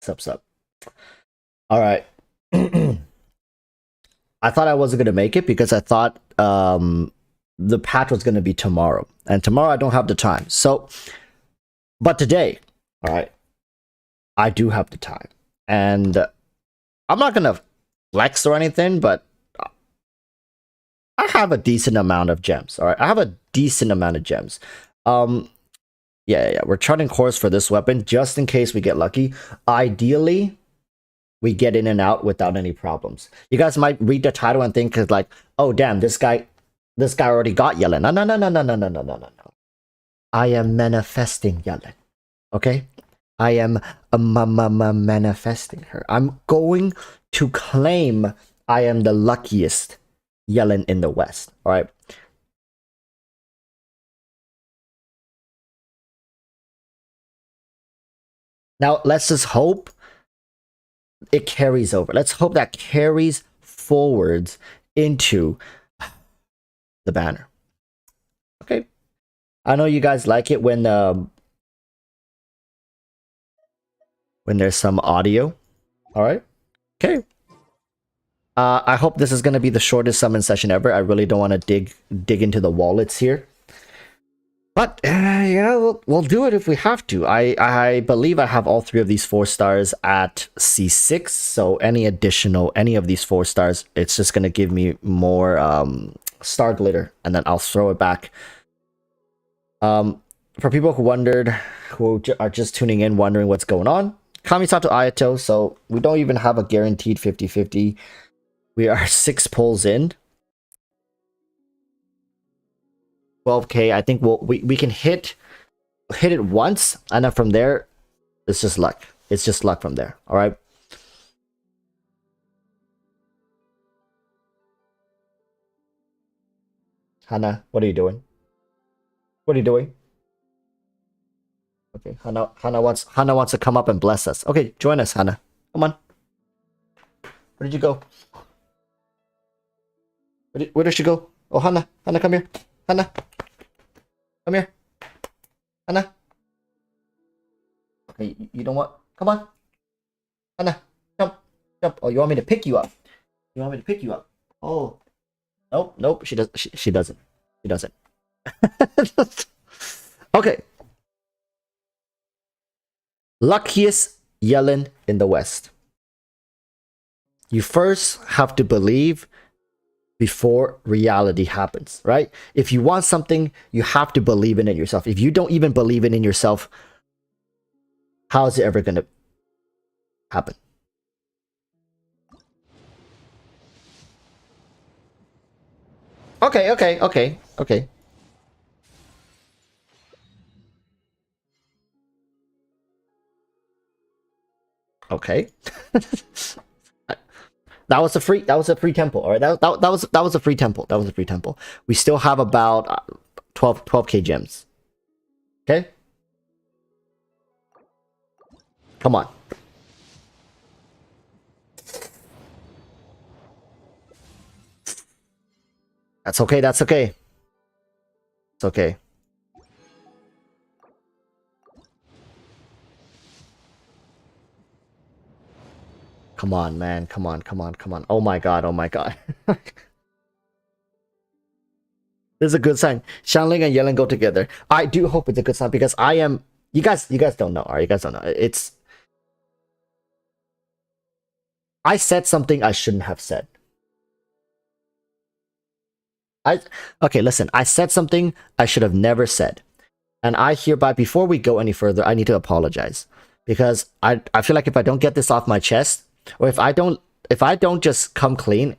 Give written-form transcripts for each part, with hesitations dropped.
Sup. All right. I thought I wasn't gonna make it because I thought the patch was gonna be tomorrow, and tomorrow I don't have the time. So, but today, all right, I do have the time, and I'm not gonna flex or anything, but I have a decent amount of gems. All right, I have a decent amount of gems. Yeah. We're charting course for this weapon just in case we get lucky. Ideally, we get in and out without any problems. You guys might read the title and think, like, oh damn, this guy already got yELaN. No. I am manifesting yELaN. Okay? I am manifesting her. I'm going to claim I am the luckiest yELaN in the West. All right. Now let's just hope it carries over. Let's hope that carries forwards into the banner. Okay. I know you guys like it when there's some audio. All right. Okay. I hope this is going to be the shortest summon session ever. I really don't want to dig into the wallets here. But yeah, we'll do it if we have to. I believe I have all 3 of these 4 stars at C6. So any of these 4 stars, it's just gonna give me more star glitter, and then I'll throw it back. For people who are just tuning in, wondering what's going on, Kamisato Ayato. So we don't even have a guaranteed 50-50. We are 6 pulls in. 12k. I think we can hit it once, and then from there it's just luck. It's just luck from there. All right. Hannah, what are you doing? What are you doing? Okay, Hannah wants to come up and bless us. Okay, join us, Hannah. Come on. Where did you go? Where did she go? Oh, Hannah, come here. Hannah, come here. Hannah. Okay, you don't want. Come on. Hannah, jump. Oh, you want me to pick you up? You want me to pick you up? Oh, nope. She doesn't. She doesn't. Okay. Luckiest yELaN in the West. You first have to believe before reality happens, right? If you want something, you have to believe in it yourself. If you don't even believe it in yourself, how is it ever going to happen? Okay. Okay. That was a free temple. All right. That was a free temple. We still have about 12k gems. Okay? Come on. That's okay. It's okay. Come on, man. Come on. Oh my god. This is a good sign. Xiangling and yELaN go together. I do hope it's a good sign because I am. You guys don't know. Alright, you guys don't know. I said something I shouldn't have said. Okay, listen. I said something I should have never said, and I hereby, before we go any further, I need to apologize because I feel like if I don't get this off my chest, or if I don't just come clean,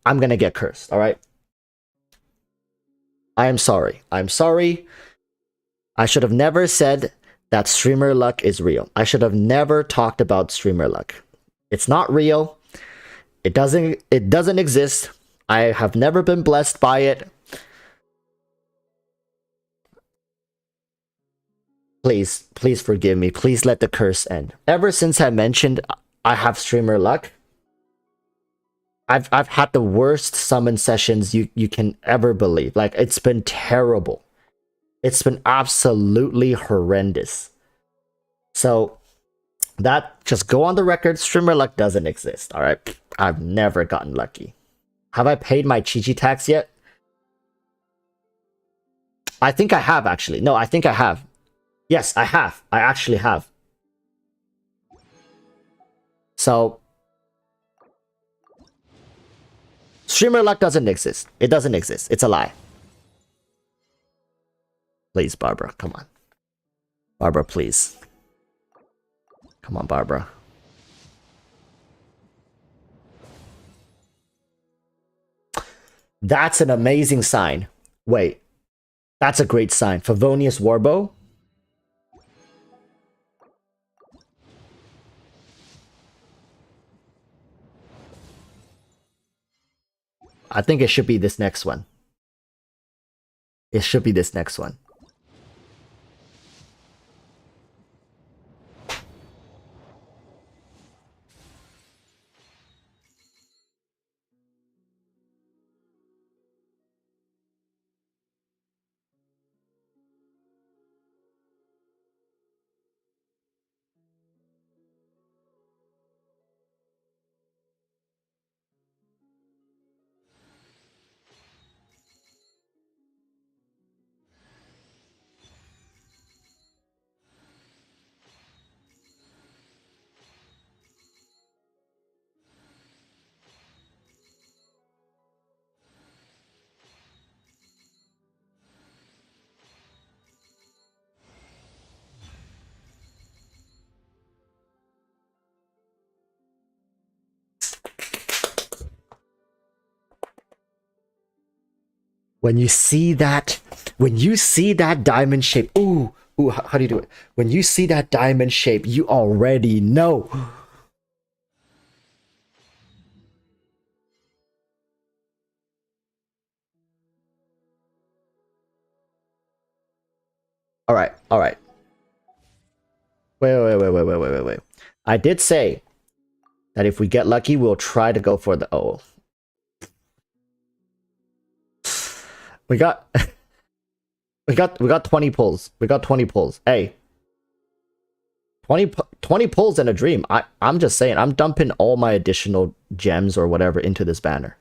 I'm gonna get cursed. All right. I am sorry. I should have never said that streamer luck is real. I should have never talked about streamer luck. It's not real. It doesn't exist. I have never been blessed by it. Please forgive me. Please let the curse end. Ever since I mentioned I have streamer luck. I've had the worst summon sessions you can ever believe. Like, it's been terrible. It's been absolutely horrendous. So that, just go on the record, streamer luck doesn't exist. All right, I've never gotten lucky. Have I paid my Chi-Chi tax yet? I think I have, actually. No, I think I have. Yes, I have. I actually have. So streamer luck doesn't exist. It doesn't exist. It's a lie. Please, Barbara, come on. Barbara, please. Come on, Barbara. That's an amazing sign. Wait. That's a great sign. Favonius Warbow. I think it should be this next one. It should be this next one. When you see that diamond shape, ooh, how do you do it? When you see that diamond shape, you already know. All right. Wait. I did say that if we get lucky, we'll try to go for the We got 20 pulls. We got 20 pulls. Hey. 20 pulls and a dream. I'm just saying, I'm dumping all my additional gems or whatever into this banner.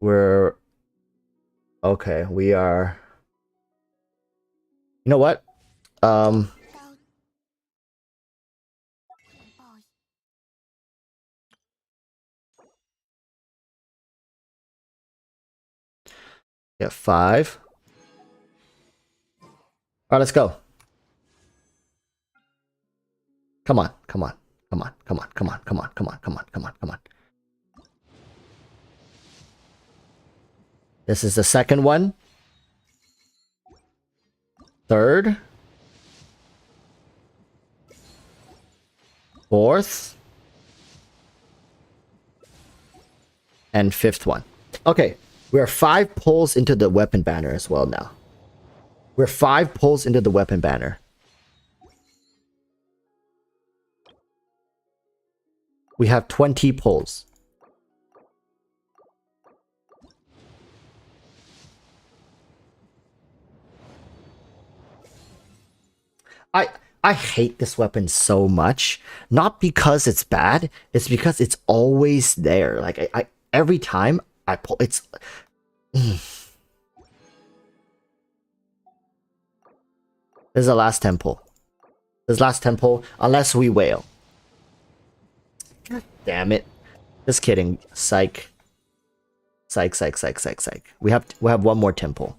We're okay, we are. You know what? Yeah, 5. All right, let's go. Come on. This is the second one. Third. Fourth. And fifth one. Okay, we're 5 pulls into the weapon banner as well now. We're 5 pulls into the weapon banner. We have 20 pulls. I hate this weapon so much. Not because it's bad, it's because it's always there. Like I every time I pull, it's This is the last temple. This is last temple, unless we wail. God damn it. Just kidding. Psych. We have one more temple.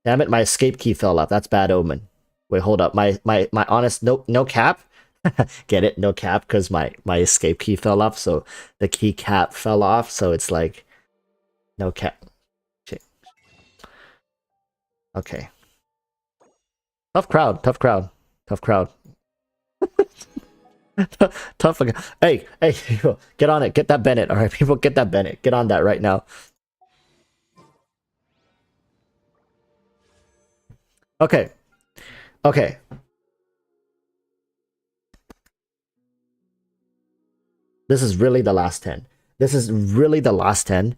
Damn it, my escape key fell off. That's bad omen. Wait, hold up. My honest no cap. Get it? No cap, because my escape key fell off, so the key cap fell off, so it's like no cap. Shit. Okay. Tough crowd. Tough. Hey, people, get on it. Get that Bennett. All right, people, get that Bennett. Get on that right now. Okay. This is really the last 10. This is really the last 10.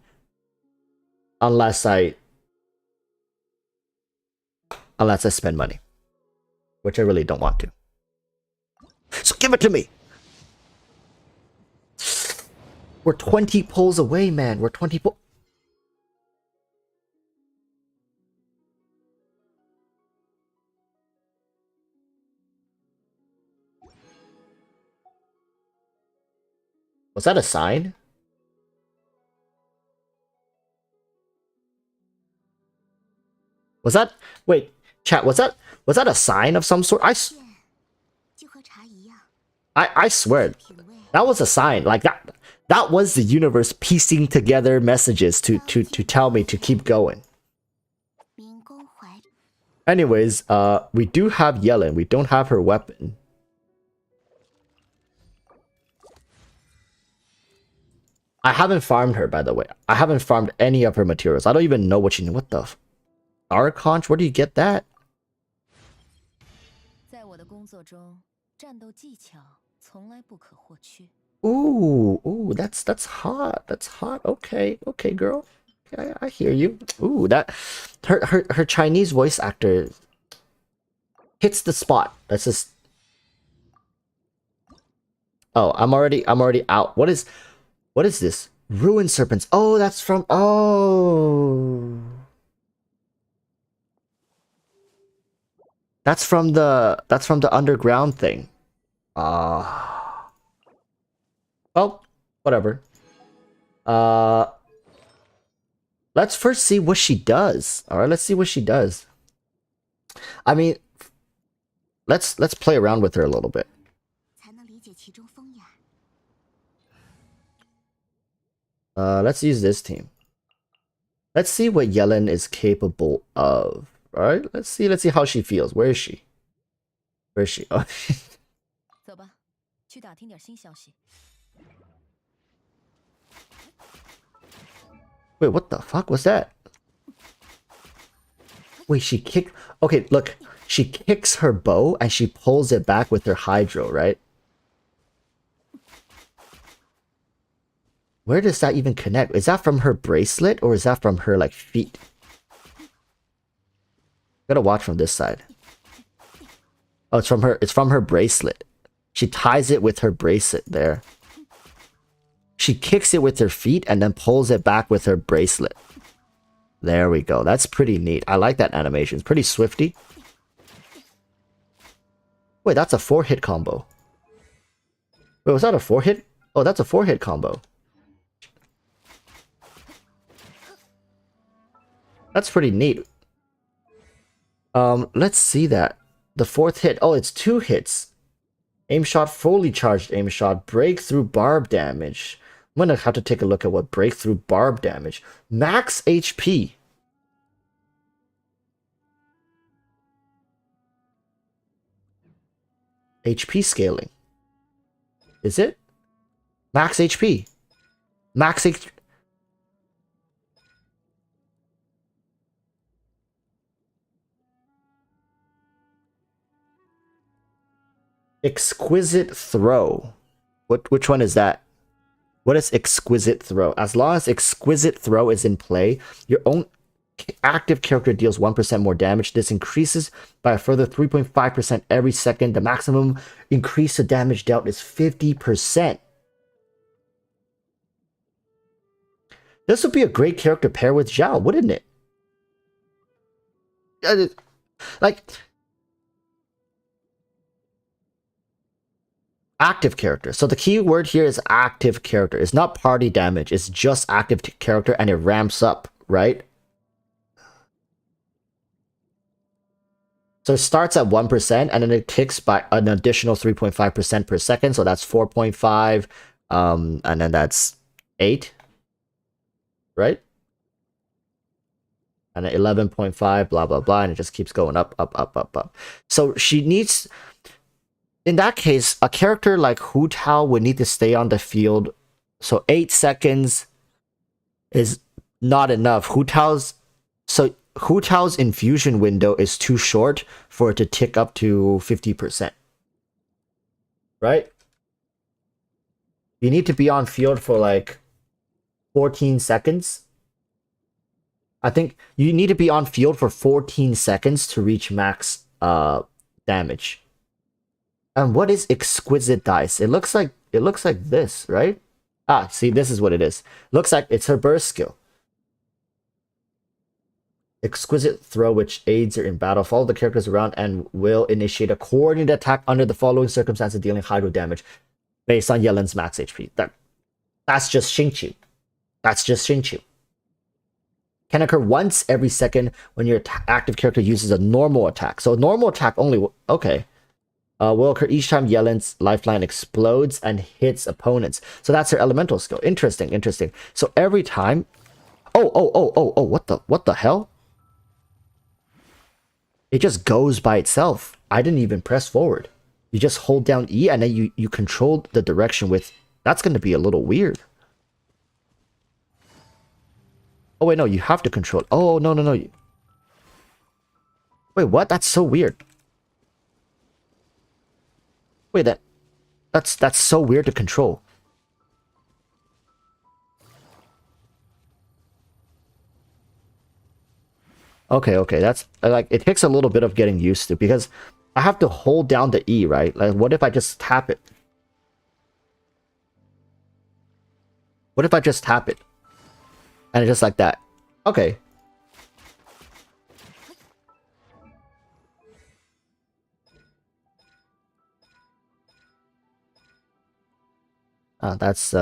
Unless I spend money. Which I really don't want to. So give it to me! We're 20 pulls away, man. We're 20 pulls. Was that a sign? Was that... Wait, chat, was that a sign of some sort? I swear, that was a sign. Like, that was the universe piecing together messages to tell me to keep going. Anyways, we do have yELaN. We don't have her weapon. I haven't farmed her, by the way. I haven't farmed any of her materials. I don't even know what she... What the... Archonch? Where do you get that? Ooh, that's hot. That's hot. Okay, girl. Okay, I hear you. Ooh, that her Chinese voice actor hits the spot. That's just... Oh, I'm already out. What is this? Ruin serpents. Oh, that's from... Oh. That's from the underground thing. Well, whatever. Let's first see what she does. All right, let's see what she does. I mean, let's play around with her a little bit. Let's use this team. Let's see what yELaN is capable of. All right, let's see how she feels. Where is she? Oh. Wait, what the fuck was that? Wait, she kicked... Okay, look. She kicks her bow and she pulls it back with her hydro, right? Where does that even connect? Is that from her bracelet or is that from her, like, feet? Gotta watch from this side. Oh, it's from her bracelet. She ties it with her bracelet there. She kicks it with her feet and then pulls it back with her bracelet. There we go. That's pretty neat. I like that animation. It's pretty swifty. Wait, that's a 4-hit combo. Wait, was that a 4-hit? Oh, that's a 4-hit combo. That's pretty neat. Let's see that. The 4th hit. Oh, it's 2 hits. Aim shot, fully charged aim shot, breakthrough barb damage. I'm gonna have to take a look at what breakthrough barb damage. Max HP. HP scaling. Is it? Max HP. Max HP. Exquisite throw. Which one is that? What is exquisite throw? As long as exquisite throw is in play, your own active character deals 1% more damage. This increases by a further 3.5% every second. The maximum increase to damage dealt is 50%. This would be a great character pair with Zhao, wouldn't it? Like... Active character. So the key word here is active character. It's not party damage. It's just active character and it ramps up, right? So it starts at 1% and then it ticks by an additional 3.5% per second. So that's 4.5. And then that's 8. Right? And then 11.5, blah, blah, blah. And it just keeps going up, up, up, up, up. So she needs... In that case, a character like yOu'LL would need to stay on the field. So 8 seconds is not enough. yOu'LL's infusion window is too short for it to tick up to 50%. Right? You need to be on field for like 14 seconds. I think you need to be on field for 14 seconds to reach max damage. And what is exquisite dice? It looks like this, right? Ah, see, this is what it is. Looks like it's her burst skill. Exquisite throw, which aids her in battle. Follow the characters around and will initiate a coordinated attack under the following circumstances, dealing hydro damage based on yELaN's max HP. That's just Xingqiu. That's just Xingqiu. Can occur once every second when your active character uses a normal attack. So normal attack only. Okay. Will occur each time yELaN's lifeline explodes and hits opponents. So that's her elemental skill. Interesting, interesting. So every time. Oh! What the hell? It just goes by itself. I didn't even press forward. You just hold down E and then you control the direction with. That's going to be a little weird. Oh wait, no, you have to control. Oh no. Wait, what? That's so weird. Wait, that's so weird to control. Okay, that's like it takes a little bit of getting used to because I have to hold down the E, right? Like what if I just tap it? What if I just tap it? And it's just like that. Okay. That's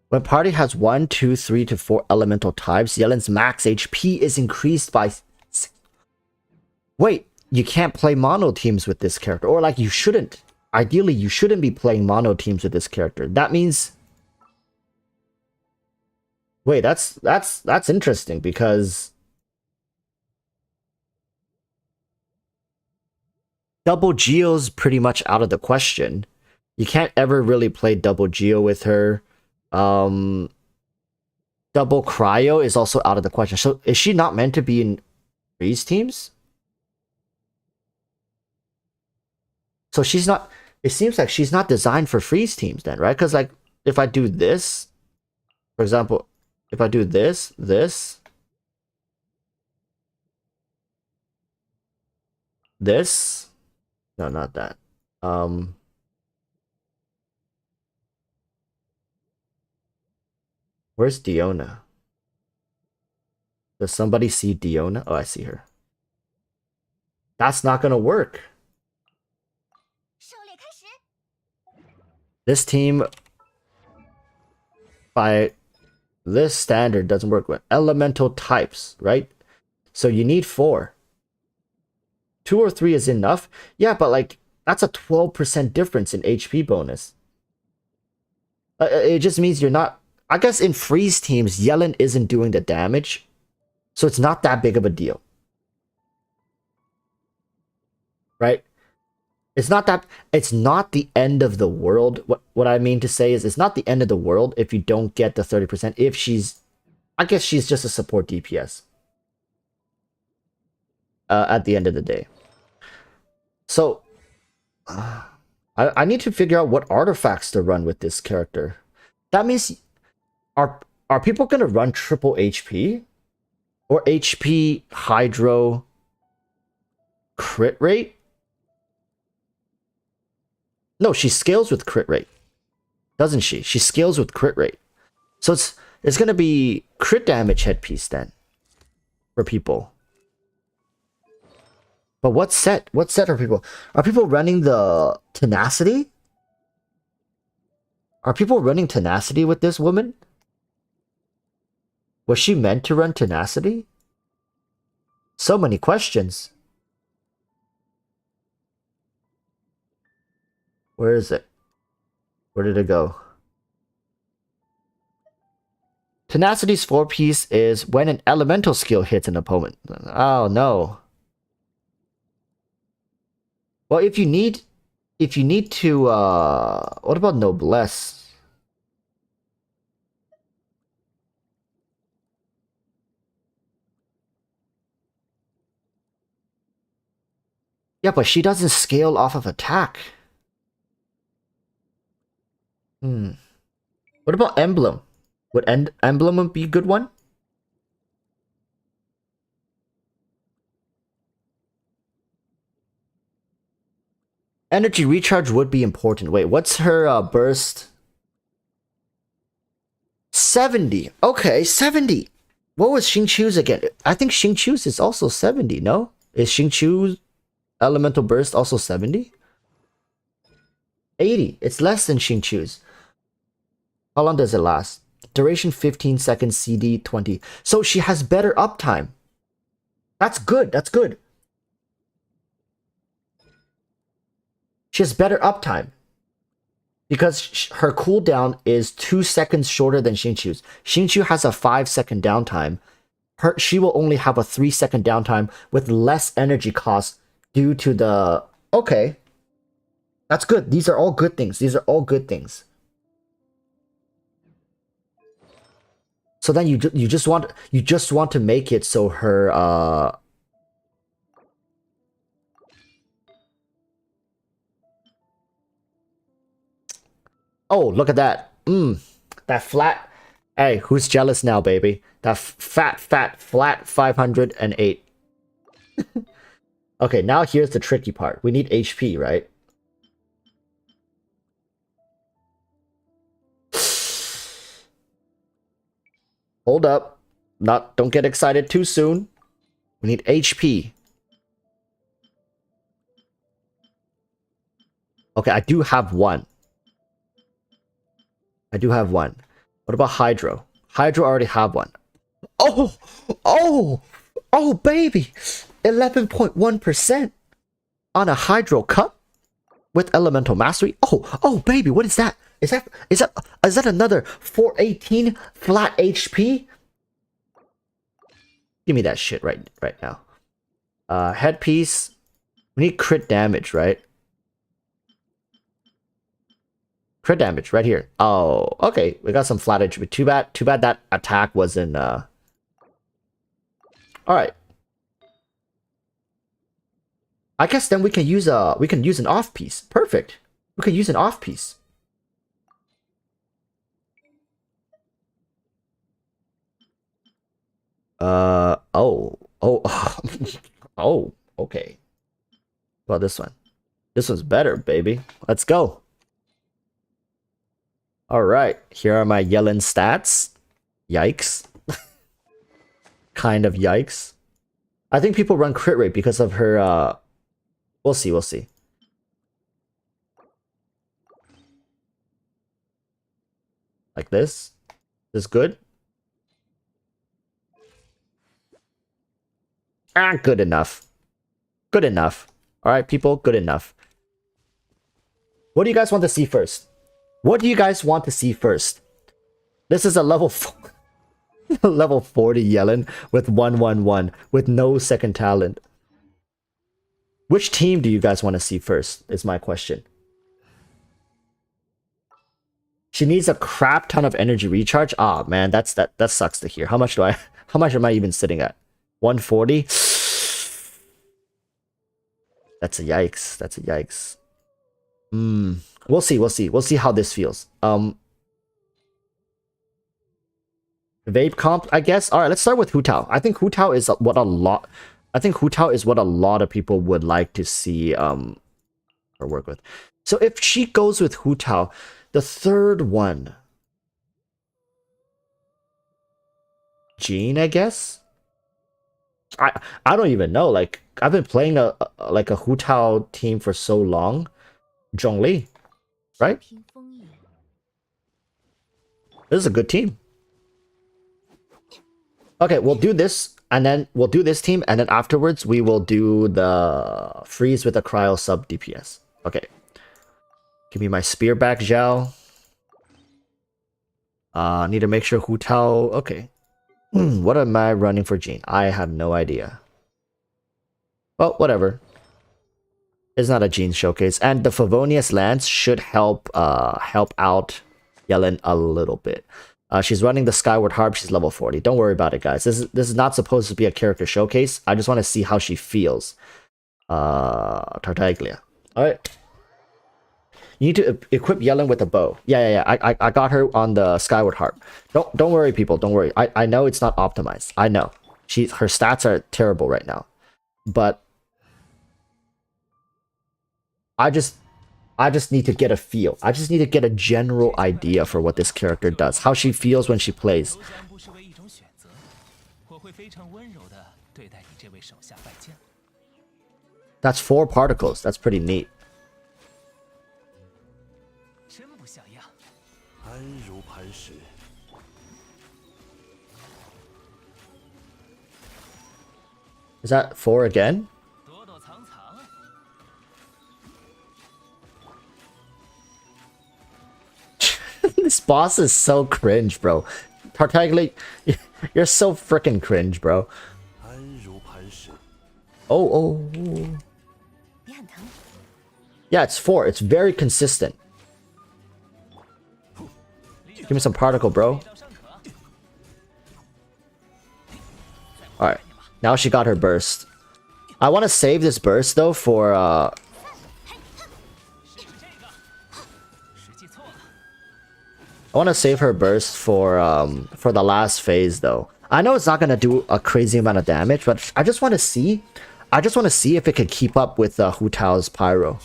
when party has 1, 2, 3 to 4 elemental types, yELaN's max HP is increased by. Wait, you can't play mono teams with this character, or like you shouldn't. Ideally, you shouldn't be playing mono teams with this character. That means. Wait, that's interesting because double Geo's pretty much out of the question. You can't ever really play double Geo with her. Double Cryo is also out of the question. So is she not meant to be in freeze teams? So she's not. It seems like she's not designed for freeze teams then, right? Because like if I do this, for example, if I do this, this, no, not that. Where's Diona? Does somebody see Diona? Oh, I see her. That's not gonna work. This team, by this standard, doesn't work with elemental types, right? So you need 4. 2 or 3 is enough. Yeah, but like that's a 12% difference in HP bonus. It just means you're not. I guess in freeze teams, yELaN isn't doing the damage, so it's not that big of a deal, right? It's not the end of the world. What I mean to say is it's not the end of the world if you don't get the 30%. If I guess she's just a support DPS. At the end of the day. So, I need to figure out what artifacts to run with this character. That means, are people gonna run triple HP? Or HP, Hydro, crit rate? No, she scales with crit rate. Doesn't she? She scales with crit rate. So it's gonna be crit damage headpiece then. For people. But what set? What set are people? Are people running the tenacity? Are people running tenacity with this woman? Was she meant to run tenacity? So many questions. Where is it? Where did it go? Tenacity's 4-piece is when an elemental skill hits an opponent. Oh no. Well, if you need to what about Noblesse? Yeah, but she doesn't scale off of attack. What about Emblem? Would Emblem be a good one? Energy recharge would be important. Wait, what's her burst? 70. Okay, 70. What was Xingqiu's again? I think Xingqiu's is also 70, no? Is Xingqiu's elemental burst also 70? 80. It's less than Xingqiu's. How long does it last? Duration 15 seconds, CD 20. So she has better uptime. That's good. That's good. She has better uptime. Because her cooldown is 2 seconds shorter than Xingqiu's. Xingqiu has a 5-second downtime. She will only have a 3-second downtime with less energy cost due to the... Okay. That's good. These are all good things. These are all good things. So then you just want to make it so her Oh, look at that. That flat. Hey, who's jealous now, baby? That fat flat 508. Okay, now here's the tricky part. We need HP, right? Hold up. Don't get excited too soon. We need HP. Okay, I do have one. I do have one. What about Hydro? Hydro already have one. Oh, baby. 11.1% on a Hydro Cup with Elemental Mastery. Oh, baby, what is that? Is that another 418 flat HP? Give me that shit right now. Headpiece. We need crit damage, right? Crit damage right here. Oh, okay. We got some flat HP. Too bad that attack wasn't Alright. I guess then we can use an off piece. Perfect. We can use an off piece. Oh, okay. Well, this one. This one's better, baby. Let's go. Alright, here are my yELaN stats. Yikes. Kind of yikes. I think people run crit rate because of her, we'll see. Like this. This good? Good enough. Good enough. Alright, people, good enough. What do you guys want to see first? What do you guys want to see first? This is a level 40 yELaN with 111 with no second talent. Which team do you guys want to see first? Is my question. She needs a crap ton of energy recharge. Ah, man, that sucks to hear. How much am I even sitting at? 140? That's a yikes. That's a yikes. We'll see. We'll see how this feels. Vape comp, I guess. All right, let's start with Hu Tao. I think Hu Tao is what a lot of people would like to see or work with. So if she goes with Hu Tao, the third one, Jean, I guess. I don't even know. Like, I've been playing a Hu Tao team for so long. Zhongli, right? This is a good team. Okay, we'll do this, and then we'll do this team, and then afterwards we will do the freeze with a cryo sub DPS. Okay. Give me my spear back, Zhao. Need to make sure Hu Tao. Okay. What am I running for Jean? I have no idea. Well, whatever. It's not a Jean showcase, and the Favonius Lance should help out yELaN a little bit. She's running the Skyward Harp. She's level 40. Don't worry about it, guys. This is not supposed to be a character showcase. I just want to see how she feels. Tartaglia. All right. You need to equip yELaN with a bow. Yeah. I got her on the Skyward Harp. Don't worry, people. Don't worry. I know it's not optimized. I know. Her stats are terrible right now. But I just need to get a feel. I just need to get a general idea for what this character does. How she feels when she plays. That's 4 particles. That's pretty neat. Is that 4 again? This boss is so cringe, bro. Tartaglia, you're so freaking cringe, bro. Oh. Yeah, it's 4. It's very consistent. Give me some particle, bro. Alright. Now she got her burst. I want to save this burst, though, for... I want to save her burst for the last phase, though. I know it's not going to do a crazy amount of damage, but I just want to see... if it can keep up with Hu Tao's Pyro.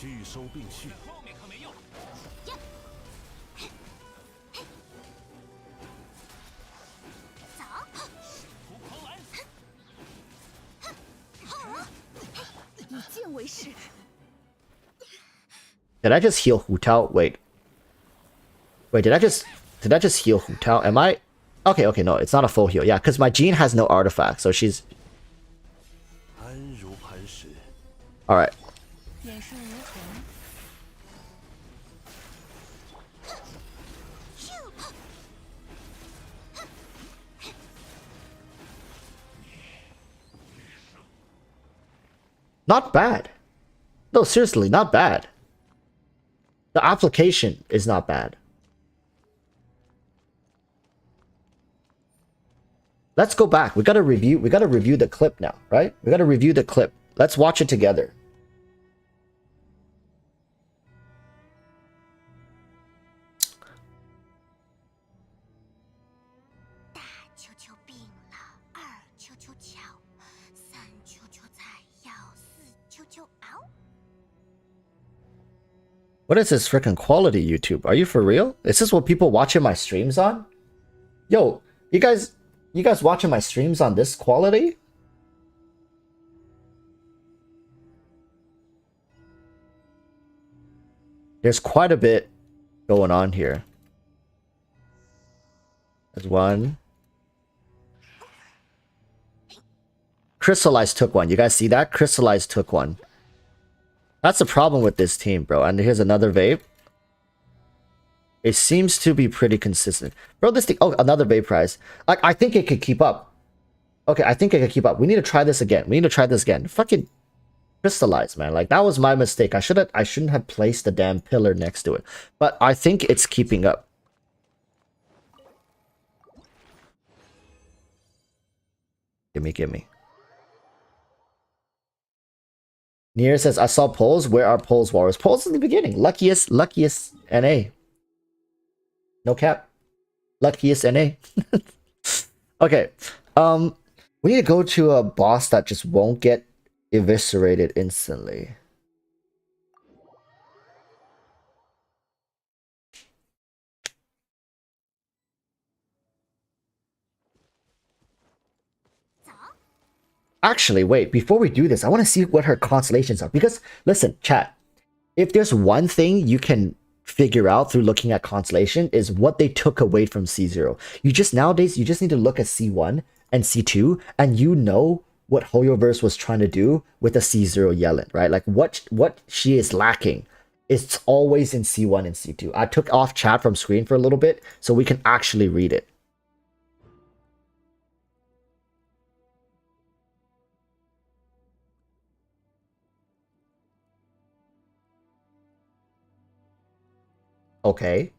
Did I just heal Hu Tao? Wait, did I just heal Hu Tao? Am I... Okay, no, it's not a full heal. Yeah, because my Jean has no artifact, so she's... Alright. Not bad. No, seriously, not bad. The application is not bad. Let's go back. We gotta review the clip now, right? We gotta review the clip. Let's watch it together. What is this freaking quality, YouTube? Are you for real? Is this what people watching my streams on? Yo, you guys watching my streams on this quality? There's quite a bit going on here. There's one. Crystallized took one. You guys see that? Crystallized took one. That's the problem with this team, bro. And here's another vape. It seems to be pretty consistent. Bro, this thing... Oh, another vape prize. Like, I think it could keep up. Okay, I think it could keep up. We need to try this again. Fucking crystallize, man. Like, that was my mistake. I shouldn't have placed the damn pillar next to it. But I think it's keeping up. Gimme. Nier says, I saw polls. Where are polls, Walrus? Polls in the beginning. Luckiest NA. No cap. Luckiest NA. Okay. We need to go to a boss that just won't get eviscerated instantly. Actually, wait, before we do this, I want to see what her constellations are. Because, listen, chat, if there's one thing you can figure out through looking at constellation is what they took away from C0. Nowadays, you just need to look at C1 and C2, and you know what HoYoVerse was trying to do with the C0 yELaN, right? Like, what she is lacking, it's always in C1 and C2. I took off chat from screen for a little bit, so we can actually read it. Okay.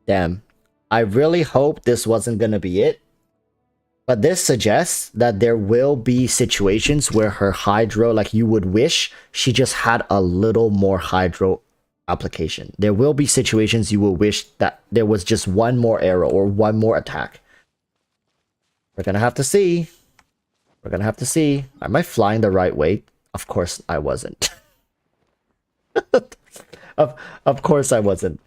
Damn. I really hope this wasn't gonna be it. But this suggests that there will be situations where her hydro, like you would wish she just had a little more hydro application. There will be situations you will wish that there was just one more arrow or one more attack. We're gonna have to see. We're gonna have to see. Am I flying the right way? Of course I wasn't. of course I wasn't.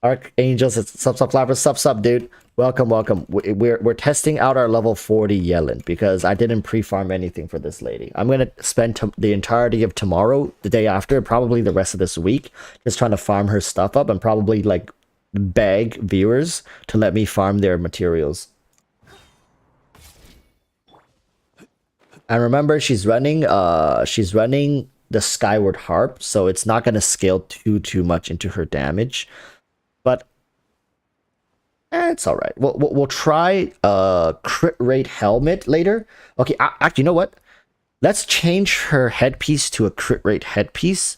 Archangels, it's sup, dude. Welcome. We're testing out our level 40 yELaN because I didn't pre-farm anything for this lady. I'm gonna spend the entirety of tomorrow, the day after, probably the rest of this week, just trying to farm her stuff up and probably like beg viewers to let me farm their materials. And remember, she's running the Skyward Harp, so it's not gonna scale too much into her damage. But it's all right. We'll try a crit rate helmet later. Okay, actually, you know what? Let's change her headpiece to a crit rate headpiece,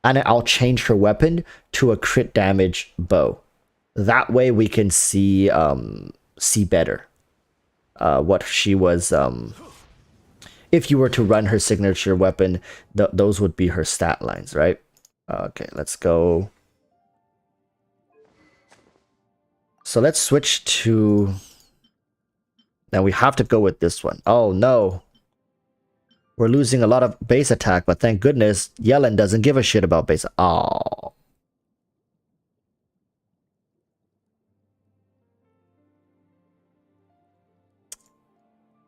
and I'll change her weapon to a crit damage bow. That way we can see better what she was. If you were to run her signature weapon, those would be her stat lines, right? Okay, let's go. So let's switch to... Now we have to go with this one. Oh no. We're losing a lot of base attack, but thank goodness yELaN doesn't give a shit about base. Oh.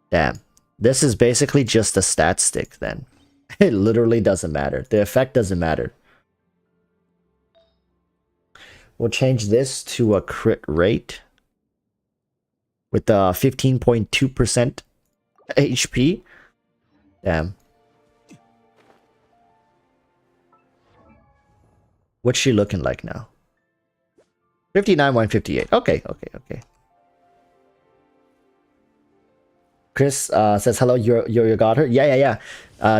Damn. This is basically just a stat stick then. It literally doesn't matter. The effect doesn't matter. We'll change this to a crit rate with 15.2% HP. Damn. What's she looking like now? 59, 158. Okay. Chris says, hello, you got her? Yeah.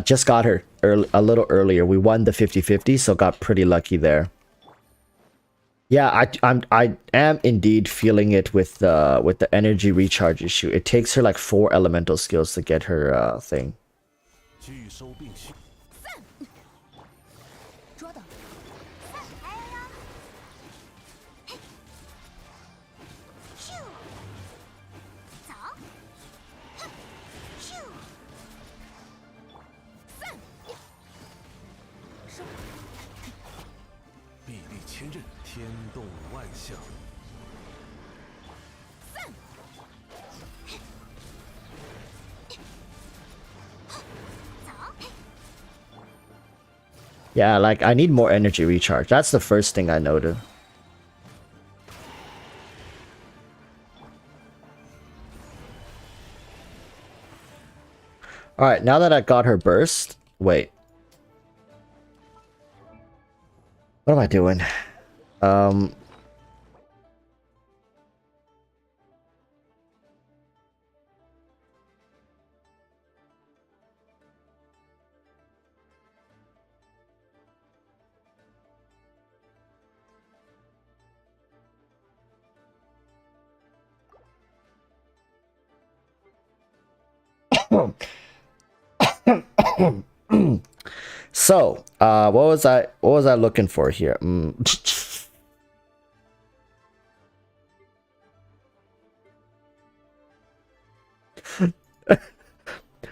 Just got her a little earlier. We won the 50-50, so got pretty lucky there. Yeah, I am indeed feeling it with the energy recharge issue. It takes her like 4 elemental skills to get her thing. Yeah, like I need more energy recharge. That's the first thing I noted. Alright, now that I got her burst... Wait. What am I doing? So, what was I looking for here?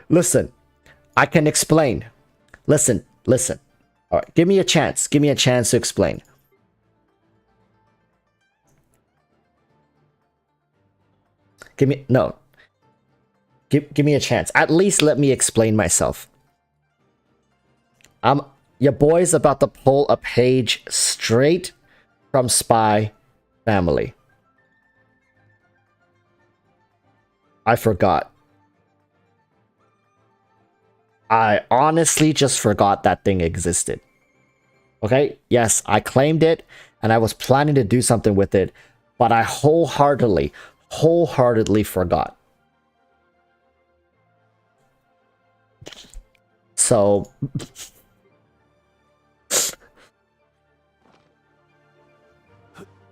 Listen, I can explain. Listen. All right, give me a chance. Give me a chance to explain. Give me a chance. At least let me explain myself. Your boy's about to pull a page straight from Spy Family. I forgot. I honestly just forgot that thing existed. Okay? Yes, I claimed it, and I was planning to do something with it, but I wholeheartedly forgot. So...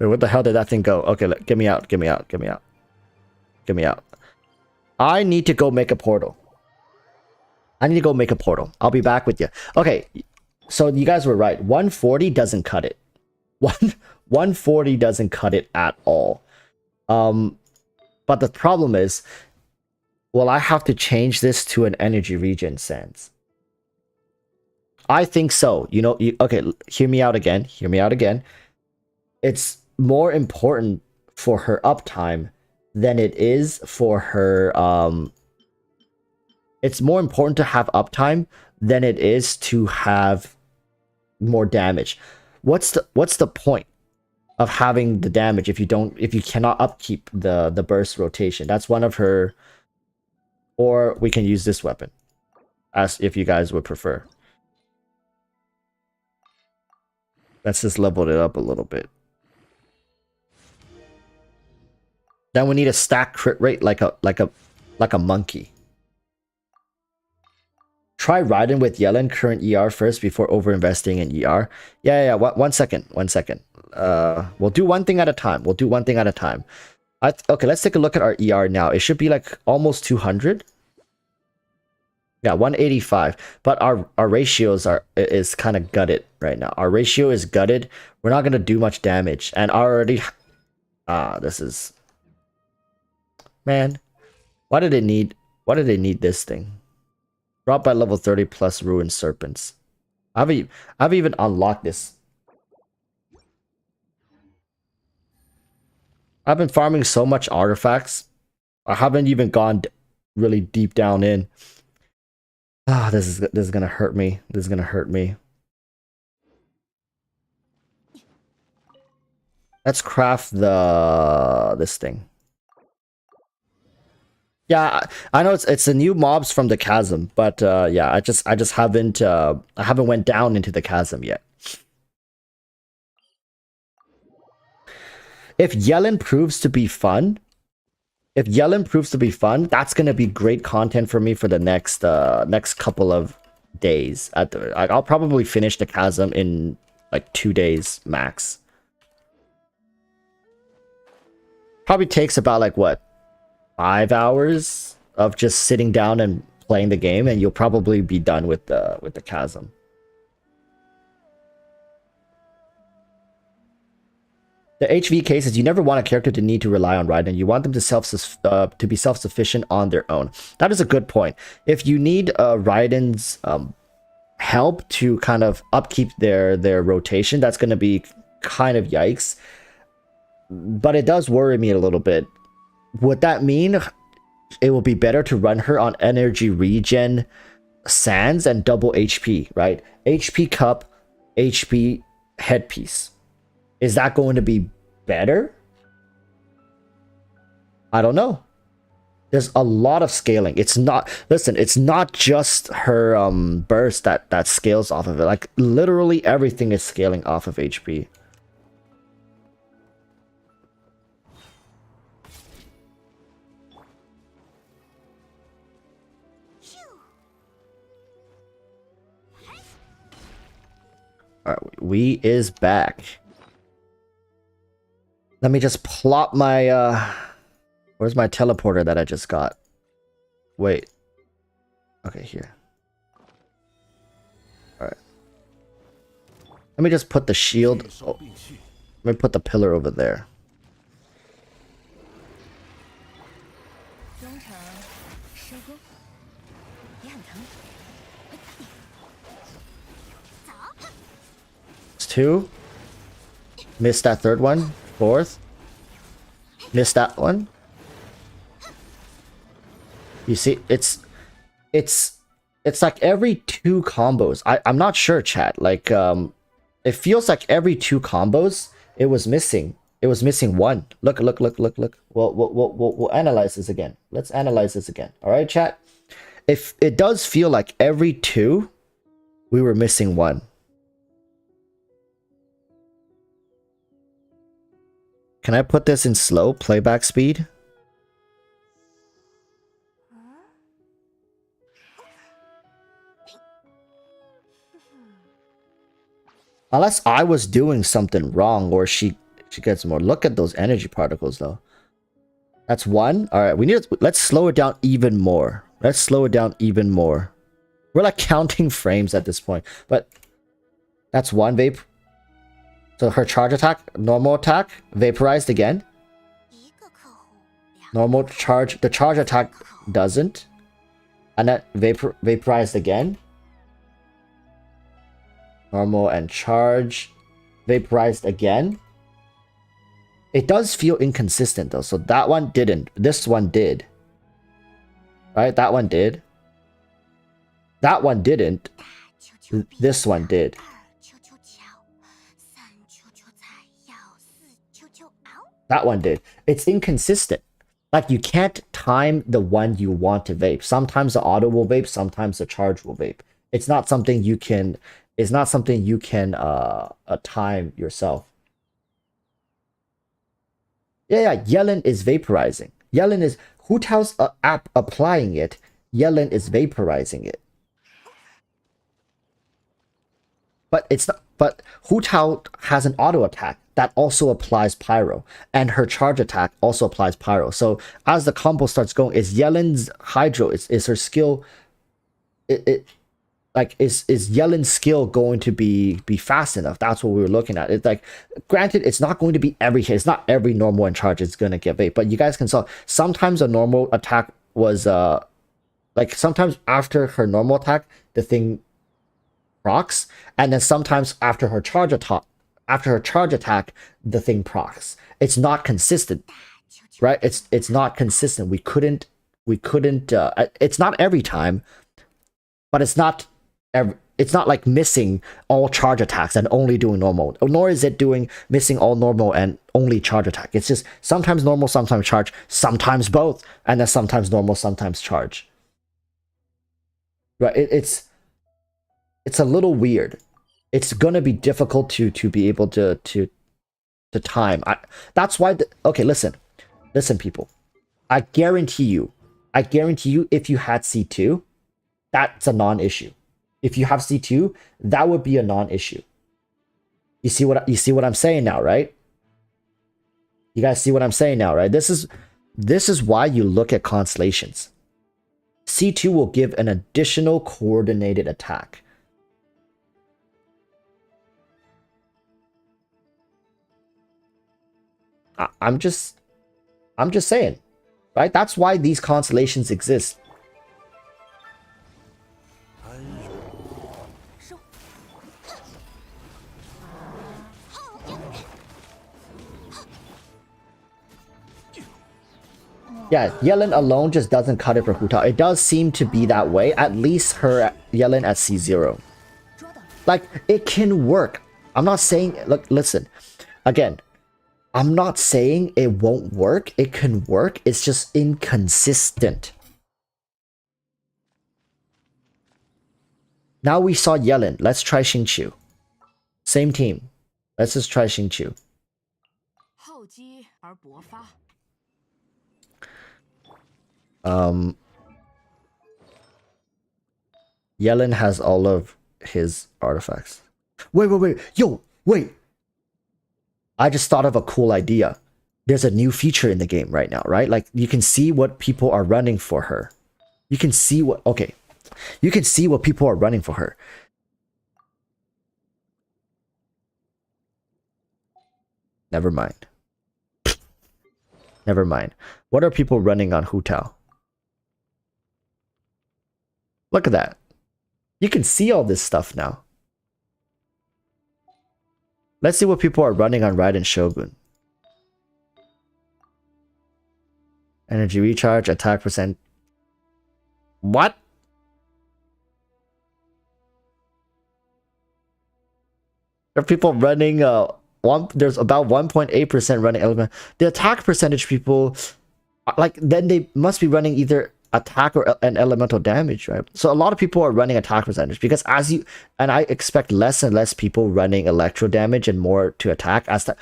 Wait, what the hell did that thing go? Okay, get me out, get me out, get me out. Get me out. I need to go make a portal. I need to go make a portal. I'll be back with you. Okay, so you guys were right. 140 doesn't cut it. 140 doesn't cut it at all. But the problem is, well, I have to change this to an energy regen sense. I think so. You know, okay, hear me out again. Hear me out again. It's more important for her uptime than it is for her it's more important to have uptime than it is to have more damage. What's the point of having the damage if you cannot upkeep the burst rotation? That's one of her. Or we can use this weapon, as if you guys would prefer. Let's just level it up a little bit. Then we need a stack crit rate like a monkey. Try riding with yELaN current ER first before over-investing in ER. Yeah. One second. We'll do one thing at a time. Okay, let's take a look at our ER now. It should be like almost 200. Yeah, 185. But our ratios is kind of gutted right now. Our ratio is gutted. We're not gonna do much damage, and already. This is. Man, why did they need this thing? Drop by level 30 plus ruined serpents. I've even unlocked this. I've been farming so much artifacts. I haven't even gone really deep down in. This is gonna hurt me. This is gonna hurt me. Let's craft this thing. Yeah, I know it's the new mobs from the chasm, but yeah, I just haven't went down into the chasm yet. If yELaN proves to be fun, that's gonna be great content for me for the next couple of days. I'll probably finish the chasm in like 2 days max. Probably takes about like what, 5 hours of just sitting down and playing the game, and you'll probably be done with the chasm. The HV case is you never want a character to need to rely on Raiden. You want them to be self-sufficient on their own. That is a good point. If you need Raiden's help to kind of upkeep their rotation, that's going to be kind of yikes. But it does worry me a little bit. Would that mean it will be better to run her on energy regen sands and double HP, right? HP cup, HP headpiece. Is that going to be better? I don't know. There's a lot of scaling. It's not, listen, it's not just her burst that scales off of it. Like literally everything is scaling off of HP. Alright, we is back. Let me just plop my where's my teleporter that I just got? Wait. Okay, here. Alright. Let me just put the shield. Oh, let me put the pillar over there. It's 2. Missed that 3rd one. 4th. Missed that one. You see, it's like every 2 combos. I'm not sure, chat. Like it feels like every 2 combos it was missing. It was missing 1. Look. We'll analyze this again. Let's analyze this again. All right, chat. If it does feel like every 2 we were missing 1. Can I put this in slow playback speed? Unless I was doing something wrong, or she She gets more. Look at those energy particles though. That's one. All right, we need to, let's slow it down even more. Let's slow it down even more. We're like counting frames at this point, but that's one vape. So her charge attack, normal attack, vaporized again. Normal charge, the charge attack doesn't. And then vaporized again. Normal and charge, vaporized again. It does feel inconsistent though, so that one didn't. This one did. Right? That one did. That one didn't. This one did. That one did. It's inconsistent. Like you can't time the one you want to vape. Sometimes the auto will vape, sometimes the charge will vape. It's not something you can. It's not something you can time yourself. Yeah, yELaN is vaporizing. yELaN is yOu'LL's app applying it. yELaN is vaporizing it. But it's not. But yOu'LL has an auto attack that also applies pyro, and her charge attack also applies pyro. So as the combo starts going, is yELaN's hydro? Is her skill? Like is yELaN's skill going to be fast enough? That's what we were looking at. It's like, granted, it's not going to be every hit. It's not every normal and charge is gonna get vape, but you guys can saw sometimes a normal attack was like sometimes after her normal attack the thing procs, and then sometimes after her charge attack the thing procs. It's not consistent, right? It's not consistent. We couldn't it's not every time, but it's not like missing all charge attacks and only doing normal, nor is it doing missing all normal and only charge attack. It's just sometimes normal, sometimes charge, sometimes both, and then sometimes normal, sometimes charge. Right? It's a little weird. It's gonna be difficult to be able to time. That's why. Okay, listen, people. I guarantee you, if you had C2, that's a non-issue. If you have C2, that would be a non-issue. You see what I'm saying now, right? You guys see what I'm saying now, right? This is why you look at constellations. C2 will give an additional coordinated attack. I'm just saying, right? That's why these constellations exist. Yeah, yELaN alone just doesn't cut it for yOu'LL. It does seem to be that way. At least her yELaN at C0. Like, it can work. I'm not saying... Look, listen. Again, I'm not saying it won't work. It can work. It's just inconsistent. Now we saw yELaN. Let's try Xingqiu. Same team. Let's just try Xingqiu. yELaN has all of his artifacts. Wait. Yo, wait. I just thought of a cool idea. There's a new feature in the game right now, right? Like, you can see what people are running for her. You can see what... Okay. You can see what people are running for her. Never mind. Never mind. What are people running on yOu'LL? Look at that. You can see all this stuff now. Let's see what people are running on Raiden Shogun. Energy recharge, attack percent. What? There are people running there's about 1.8% running element. The attack percentage people, like, then they must be running either attack or an elemental damage, right? So a lot of people are running attack percentage because and I expect less and less people running electro damage and more to attack as that.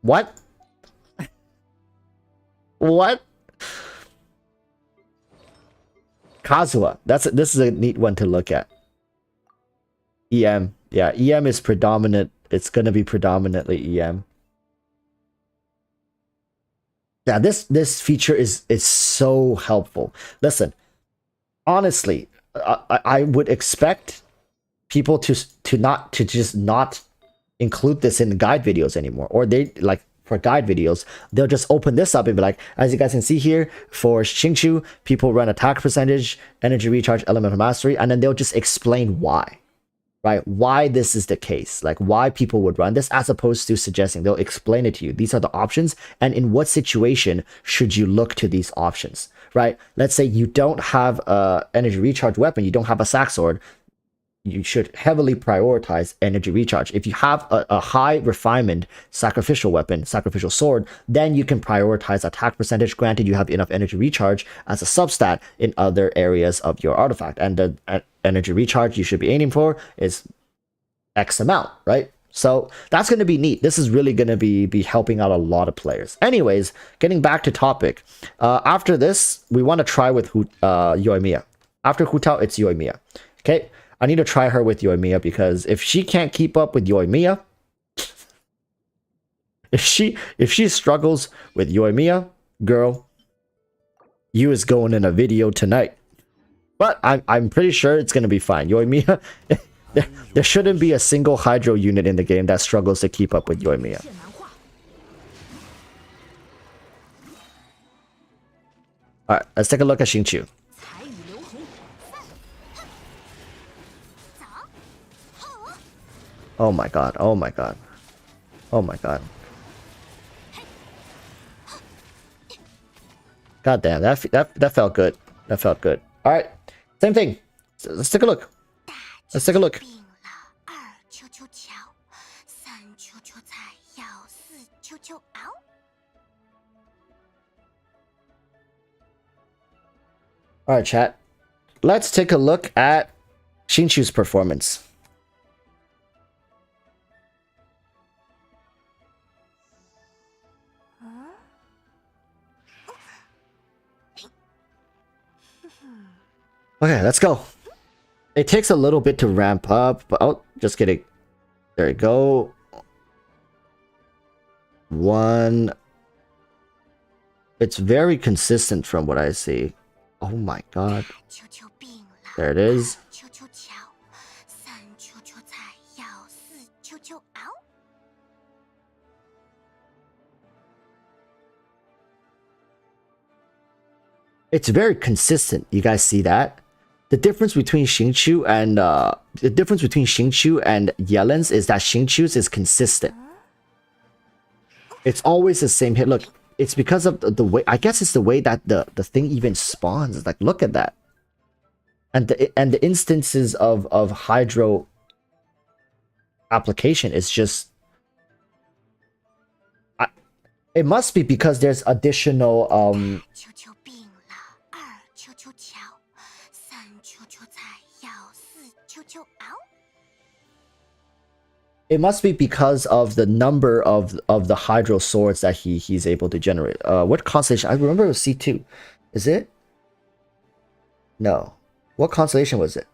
What? What? Kazuha. This is a neat one to look at. EM. Yeah, EM is predominant. It's gonna be predominantly EM. Yeah, this feature is so helpful. Listen, honestly, I would expect people to just not include this in guide videos anymore, or they like for guide videos they'll just open this up and be like, as you guys can see here, for Xingqiu, people run attack percentage, energy recharge, elemental mastery, and then they'll just explain why, right? Why this is the case, like why people would run this, as opposed to suggesting. They'll explain it to you. These are the options, and in what situation should you look to these options, right? Let's say you don't have a energy recharge weapon, you don't have a sack sword, you should heavily prioritize energy recharge. If you have a high refinement sacrificial weapon, sacrificial sword, then you can prioritize attack percentage. Granted, you have enough energy recharge as a substat in other areas of your artifact, and the energy recharge you should be aiming for is X amount, right? So that's going to be neat. This is really going to be helping out a lot of players. Anyways, getting back to topic. After this, we want to try with Yoimiya. After Hu Tao, it's Yoimiya. Okay. I need to try her with Yoimiya, because if she can't keep up with Yoimiya, if she struggles with Yoimiya, girl, you is going in a video tonight. But I'm pretty sure it's gonna be fine. Yoimiya, there shouldn't be a single Hydro unit in the game that struggles to keep up with Yoimiya. All right, let's take a look at Xingqiu. Oh my god, oh my god. Oh my god. God damn, that felt good. That felt good. Alright, same thing. Let's take a look. Let's take a look. Alright, chat. Let's take a look at Xingqiu's performance. Okay, let's go. It takes a little bit to ramp up, but oh, just kidding. There you go. One. It's very consistent from what I see. Oh my god. There it is. It's very consistent. You guys see that? The difference between Xingqiu and yELaN's is that Xingqiu's is consistent. It's always the same hit. Look, it's because of the way, I guess it's the way that the thing even spawns. It's like, look at that. And the instances of Hydro application is just, it must be because there's additional it must be because of the number of the Hydro swords that he's able to generate. What constellation? I remember it was C2. Is it? No. What constellation was it?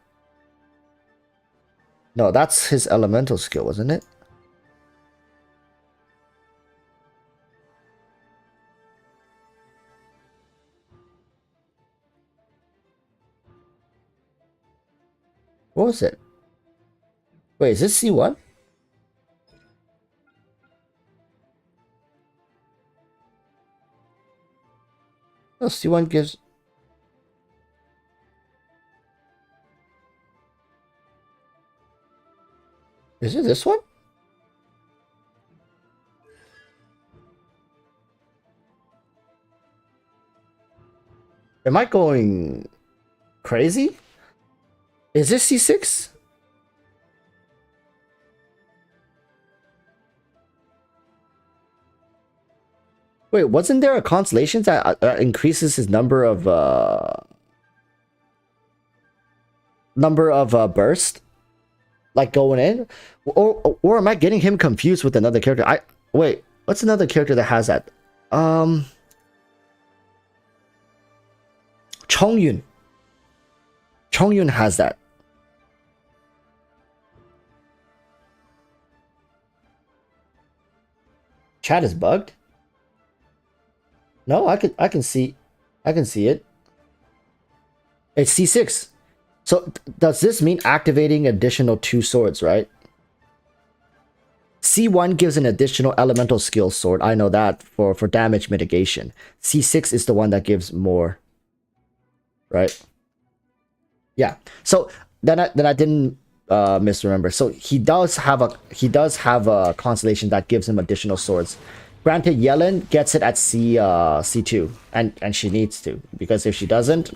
No, that's his elemental skill, wasn't it? What was it? Wait, is this C1? No, C1 gives... Is it this one? Am I going crazy? Is this C6? Wait, wasn't there a constellation that increases his number of burst, like going in, or am I getting him confused with another character? Wait, What's another character that has that? Chongyun. Chongyun has that. Chat is bugged? No, I can see it. It's C6. So does this mean activating additional 2 swords, right? C1 gives an additional elemental skill sword. I know that for damage mitigation. C6 is the one that gives more. Right? Yeah. So then I didn't misremember. So he does have a constellation that gives him additional swords. Granted, yELaN gets it at C2, and she needs to, because if she doesn't,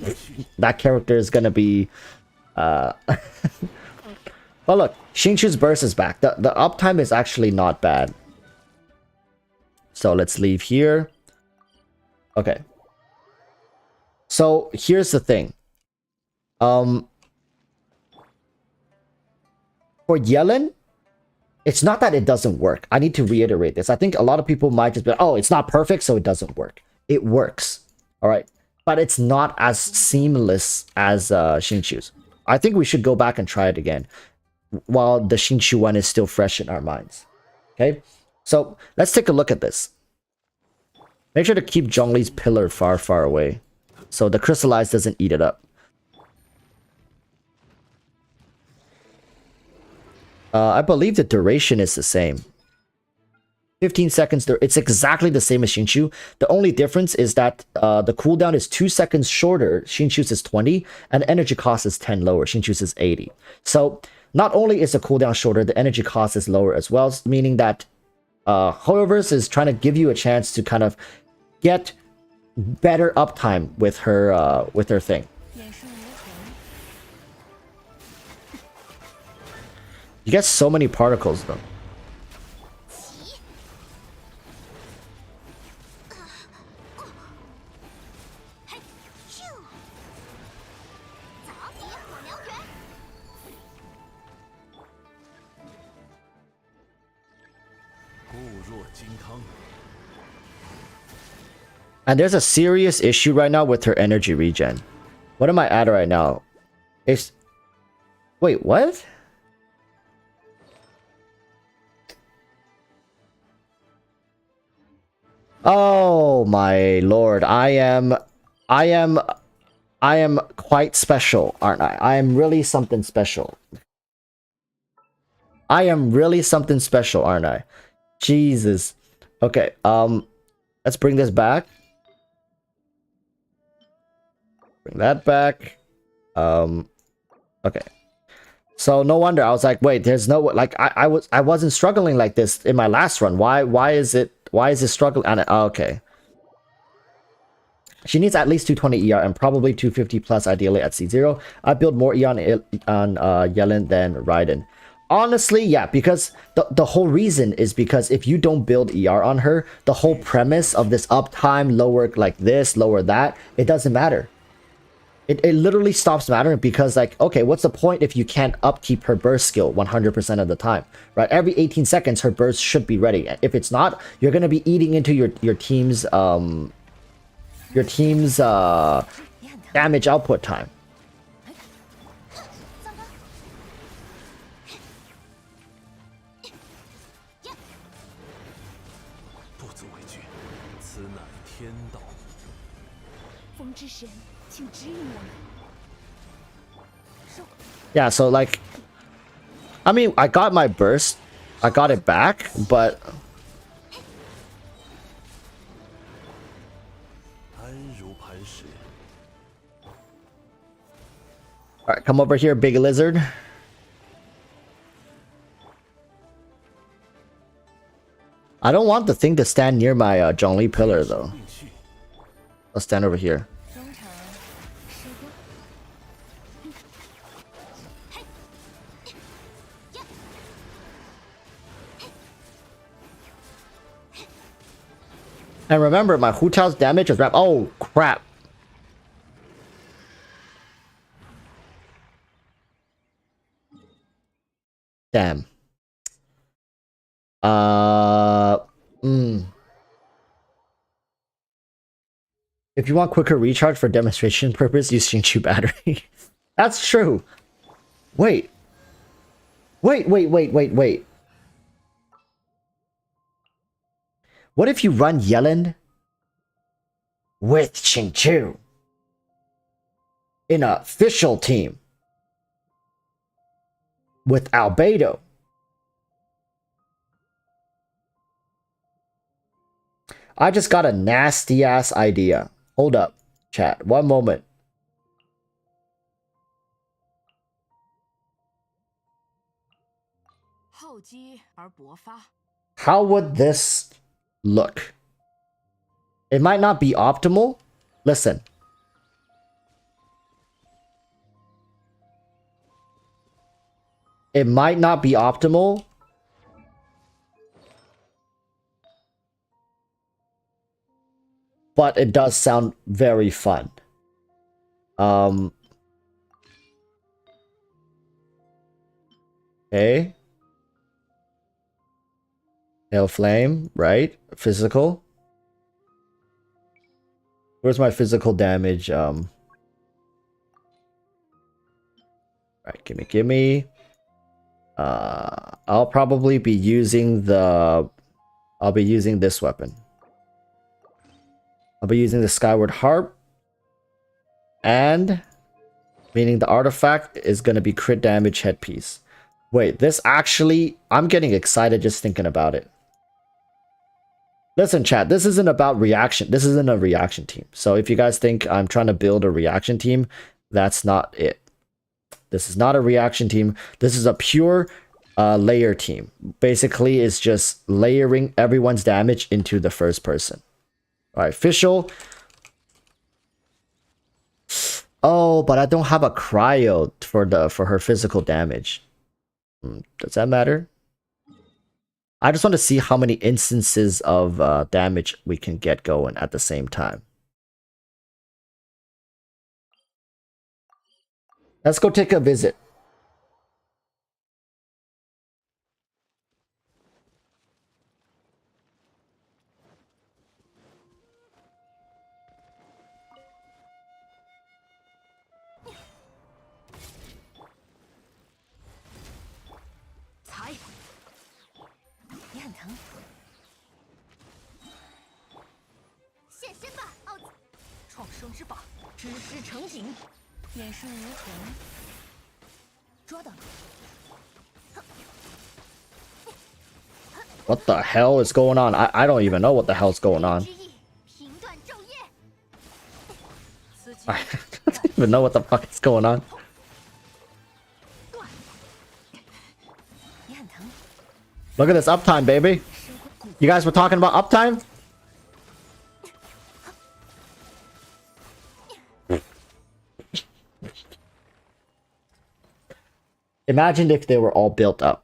that character is gonna be But look, Xingqiu's burst is back. The uptime is actually not bad. So let's leave here. Okay. So here's the thing. For yELaN, it's not that it doesn't work. I need to reiterate this. I think a lot of people might just be like, oh, it's not perfect, so it doesn't work. It works. All right. But it's not as seamless as Xingqiu's. I think we should go back and try it again while the Xingqiu one is still fresh in our minds. Okay. So let's take a look at this. Make sure to keep Zhongli's pillar far, far away so the crystallize doesn't eat it up. I believe the duration is the same. 15 seconds. It's exactly the same as Xingqiu. The only difference is that the cooldown is 2 seconds shorter. Xingqiu's is 20, and energy cost is 10 lower. Xingqiu's is 80. So not only is the cooldown shorter, the energy cost is lower as well, meaning that yOu'LL is trying to give you a chance to kind of get better uptime with her thing. You get so many particles though. And there's a serious issue right now with her energy regen. What am I at right now? It's... Wait, what? Oh my lord, I am quite special, aren't I? I am really something special. I am really something special, aren't I? Jesus. Okay, let's bring this back. Bring that back. Okay. So no wonder I was like, wait, there's no, like, I wasn't struggling like this in my last run. Why is it struggling? And okay. She needs at least 220 ER and probably 250 plus ideally at C0. I build more ER on yELaN than Raiden. Honestly, yeah, because the whole reason is because if you don't build ER on her, the whole premise of this uptime, lower like this, lower that, it doesn't matter. It literally stops mattering because, like, okay, what's the point if you can't upkeep her burst skill 100% of the time, right? Every 18 seconds, her burst should be ready. If it's not, you're gonna be eating into your team's damage output time. Yeah, so like, I mean, I got my burst, I got it back, but alright, come over here, big lizard. I don't want the thing to stand near my Zhongli pillar though. I'll stand over here. And remember, my Hu Tao's damage is wrapped. Oh, crap. Damn. If you want quicker recharge for demonstration purpose, use Xingqiu battery. That's true. Wait. Wait. What if you run yELaN with Xingqiu in an official team with Albedo? I just got a nasty ass idea. Hold up, chat. One moment. How would this look? It might not be optimal. Listen. It might not be optimal. But it does sound very fun. Okay. Hail Flame, right? Physical. Where's my physical damage? Right, gimme. I'll probably be using the... I'll be using this weapon. I'll be using the Skyward Harp. And... meaning the artifact is going to be crit damage headpiece. Wait, this actually... I'm getting excited just thinking about it. Listen, chat, this isn't about reaction. This isn't a reaction team. So if you guys think I'm trying to build a reaction team, that's not it. This is not a reaction team. This is a pure layer team. Basically, it's just layering everyone's damage into the first person. All right, official. Oh, but I don't have a cryo for her physical damage. Does that matter? I just want to see how many instances of damage we can get going at the same time. Let's go take a visit. What the hell is going on? I don't even know what the hell's going on. I don't even know what the fuck is going on. Look at this uptime, baby. You guys were talking about uptime? Imagine if they were all built up.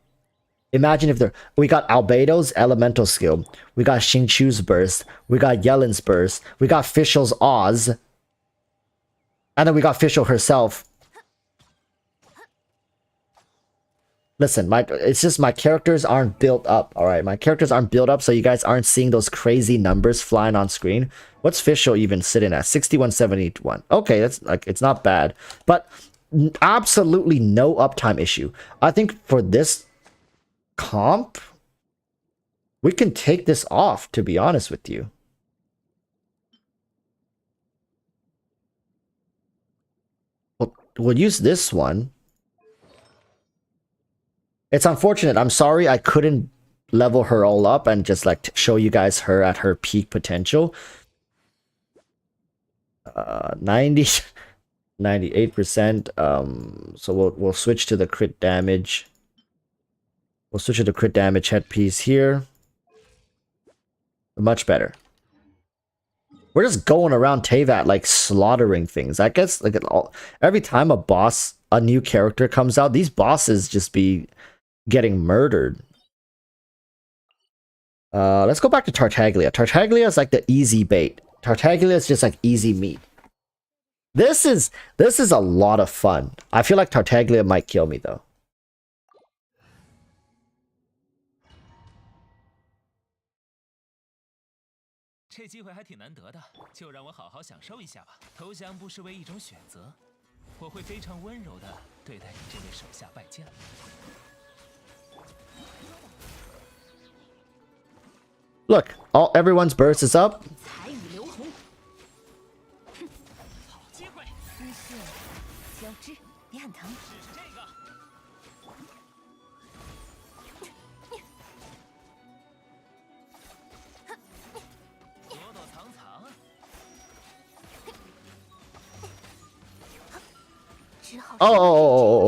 Imagine if they're... We got Albedo's elemental skill. We got Xingqiu's burst. We got yELaN's burst. We got Fischl's Oz. And then we got Fischl herself. Listen, it's just my characters aren't built up, alright? My characters aren't built up, so you guys aren't seeing those crazy numbers flying on screen. What's Fischl even sitting at? 6171. Okay, that's like, it's not bad. But absolutely no uptime issue. I think for this comp, we can take this off, to be honest with you. We'll use this one. It's unfortunate. I'm sorry I couldn't level her all up and just like show you guys her at her peak potential. 98%. So we'll switch to the crit damage. We'll switch to the crit damage headpiece here. Much better. We're just going around Teyvat like slaughtering things. I guess like every time a new character comes out, these bosses just be getting murdered. Let's go back to Tartaglia. Tartaglia is like the easy bait. Tartaglia is just like easy meat. This is a lot of fun. I feel like Tartaglia might kill me though. 机会还挺难得的，就让我好好享受一下吧。投降不失为一种选择，我会非常温柔的对待你这位手下败将。Look, everyone's burst is up. 彩雨流红，哼，好机会！一线交织，变疼。试试这个。躲躲藏藏。只好 Oh.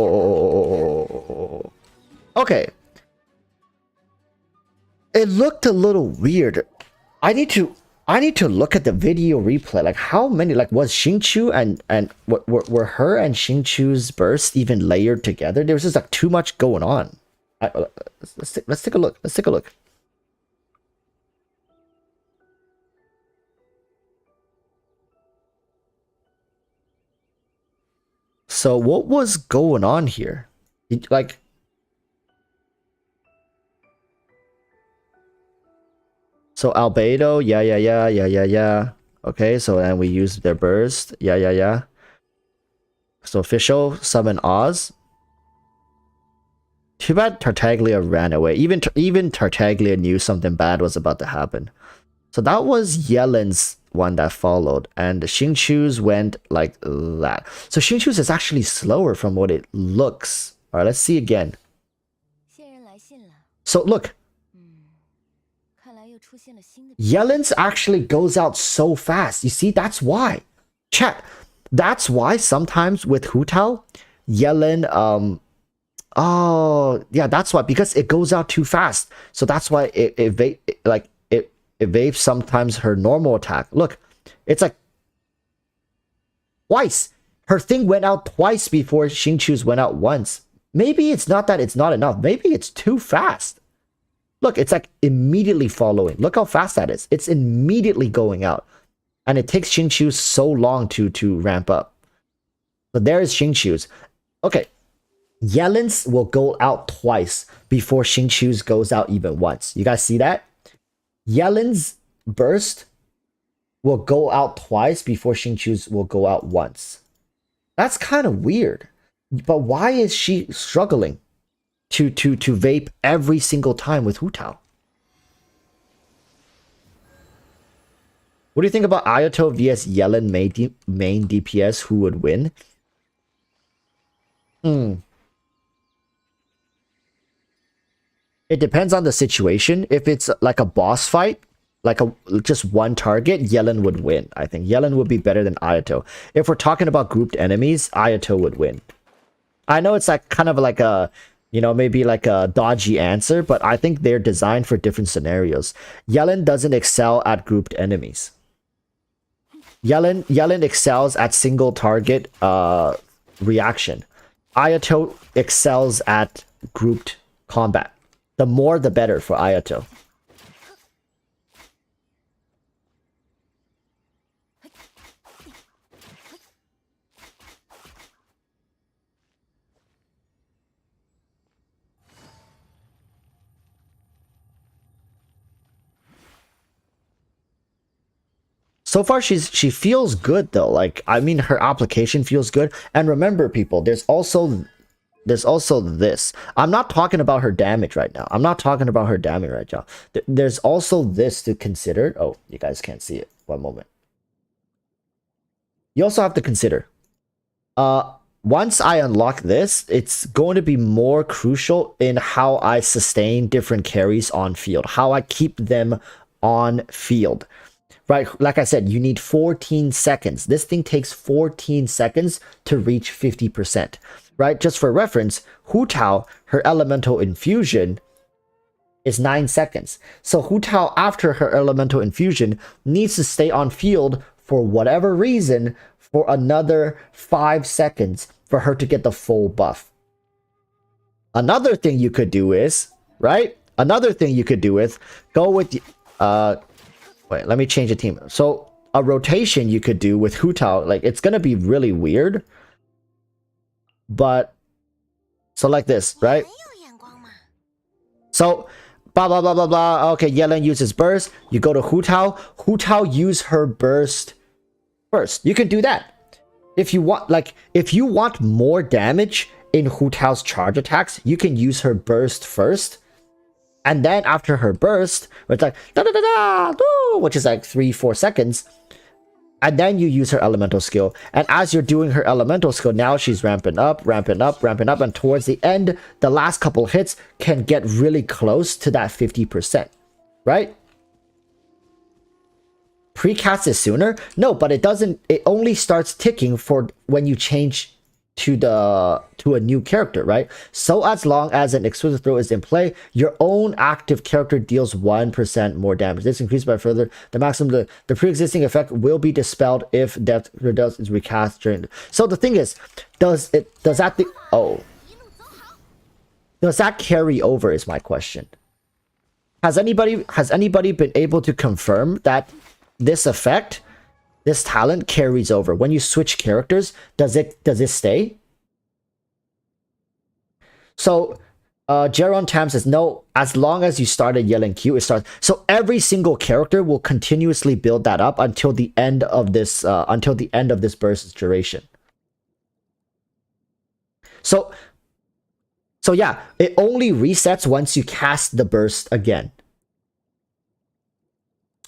Okay. It looked a little weird. I need to look at the video replay. Like how many, like was Xingqiu and were her and Xingqiu's burst even layered together? There was just like too much going on. Let's take a look. Let's take a look. So what was going on here? Like, so Albedo, yeah. Okay, so then we use their burst, yeah. So official summon Oz. Too bad Tartaglia ran away. Even Tartaglia knew something bad was about to happen. So that was yELaN's one that followed, and Xingqiu's went like that. So Xingqiu's is actually slower from what it looks. All right, let's see again. So look, yELaN's actually goes out so fast. You see, that's why. Chat, that's why sometimes with Hu Tao, yELaN, oh yeah, that's why, because it goes out too fast. So that's why it evades sometimes her normal attack. Look, it's like twice. Her thing went out twice before Xingqiu's went out once. Maybe it's not that it's not enough. Maybe it's too fast. Look, it's like immediately following. Look how fast that is. It's immediately going out. And it takes Xingqiu so long to ramp up. So there is Xingqiu's. Okay. yELaN's will go out twice before Xingqiu's goes out even once. You guys see that? yELaN's burst will go out twice before Xingqiu's will go out once. That's kind of weird. But why is she struggling to vape every single time with Hu Tao? What do you think about Ayato vs yELaN main DPS? Who would win? It depends on the situation. If it's like a boss fight, like just one target, yELaN would win. I think yELaN would be better than Ayato. If we're talking about grouped enemies, Ayato would win. I know it's like kind of like a, you know, maybe like a dodgy answer, but I think they're designed for different scenarios. yELaN doesn't excel at grouped enemies. yELaN excels at single target reaction. Ayato excels at grouped combat. The more the better for Ayato. So far, she feels good though. Like, I mean, her application feels good. And remember, people, there's also this. I'm not talking about her damage right now. There's also this to consider. Oh, you guys can't see it. One moment. You also have to consider. Once I unlock this, it's going to be more crucial in how I sustain different carries on field, how I keep them on field. Right, like I said, you need 14 seconds. This thing takes 14 seconds to reach 50%. Right, just for reference, Hu Tao, her elemental infusion is 9 seconds. So Hu Tao, after her elemental infusion, needs to stay on field for whatever reason for another 5 seconds for her to get the full buff. Another thing you could do is, right? Another thing you could do is go with wait, let me change the team. So a rotation you could do with Hu Tao, like it's gonna be really weird. But so like this, right? So blah blah blah blah blah. Okay, yELaN uses burst. You go to Hu-Tao. Hu-Tao use her burst first. You can do that. If you want, like, if you want more damage in Hu-Tao's charge attacks, you can use her burst first. And then after her burst, it's like da da da da, doo, which is like 3-4 seconds. And then you use her elemental skill. And as you're doing her elemental skill, now she's ramping up, ramping up, ramping up. And towards the end, the last couple hits can get really close to that 50%. Right? Precast is sooner? No, but it doesn't. It only starts ticking for when you change to a new character, right? So as long as an exquisite throw is in play, your own active character deals 1% more damage. This increases by further the maximum. The pre-existing effect will be dispelled if Death Redoes is recast during. So the thing is, does that carry over? Is my question. Has anybody been able to confirm that this effect, this talent, carries over when you switch characters? Does it stay? So Jeron Tam says no, as long as you start a yELaN Q, it starts. So every single character will continuously build that up until the end of this burst's duration. So yeah, it only resets once you cast the burst again.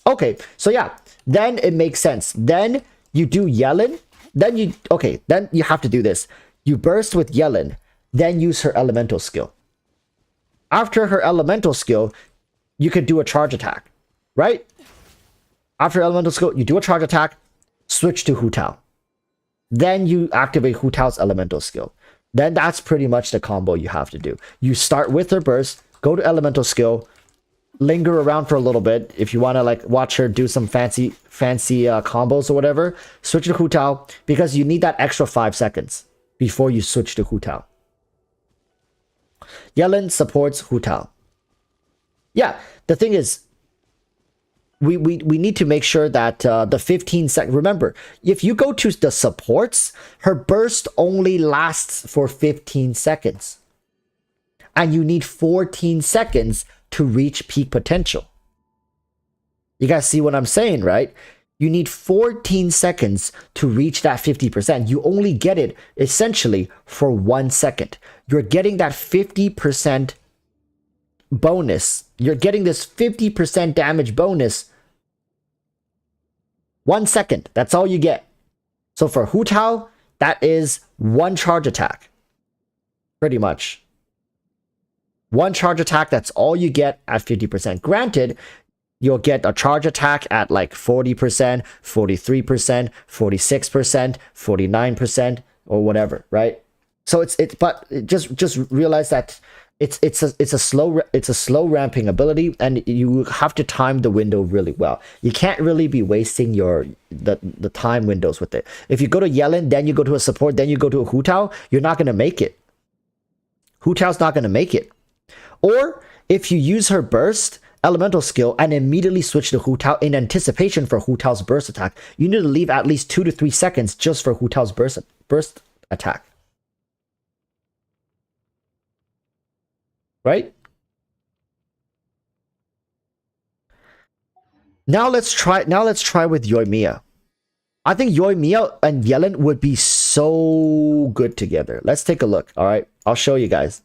Okay, so yeah, then it makes sense. Then you do yELaN, then you have to do this. You burst with yELaN, then use her elemental skill. After her elemental skill, you could do a charge attack, right? After elemental skill, you do a charge attack, switch to Hu-Tao. Then you activate Hu-Tao's elemental skill. Then that's pretty much the combo you have to do. You start with her burst, go to elemental skill, linger around for a little bit. If you want to like watch her do some fancy combos or whatever, switch to Hu-Tao, because you need that extra 5 seconds before you switch to Hu-Tao. yELaN supports Hu-Tao. Yeah, the thing is, we need to make sure that the 15 seconds. Remember, if you go to the supports, her burst only lasts for 15 seconds. And you need 14 seconds to reach peak potential. You guys see what I'm saying, right? You need 14 seconds to reach that 50%. You only get it essentially for 1 second. You're getting that 50% bonus. You're getting this 50% damage bonus 1 second. That's all you get. So for Hu-Tao, that is 1 charge attack. Pretty much. 1 charge attack, that's all you get at 50%. Granted, you'll get a charge attack at like 40%, 43%, 46%, 49%, or whatever, right? So but just realize that it's a slow ramping ability, and you have to time the window really well. You can't really be wasting the time windows with it. If you go to yELaN, then you go to a support, then you go to a Hu-Tao, you're not gonna make it. Hu-Tao's not gonna make it. Or if you use her burst elemental skill and immediately switch to Hu-Tao in anticipation for Hu-Tao's burst attack, you need to leave at least 2 to 3 seconds just for Hu-Tao's burst attack. Right? Now let's try with yOu'LL. I think yOu'LL and yELaN would be so good together. Let's take a look. All right, I'll show you guys.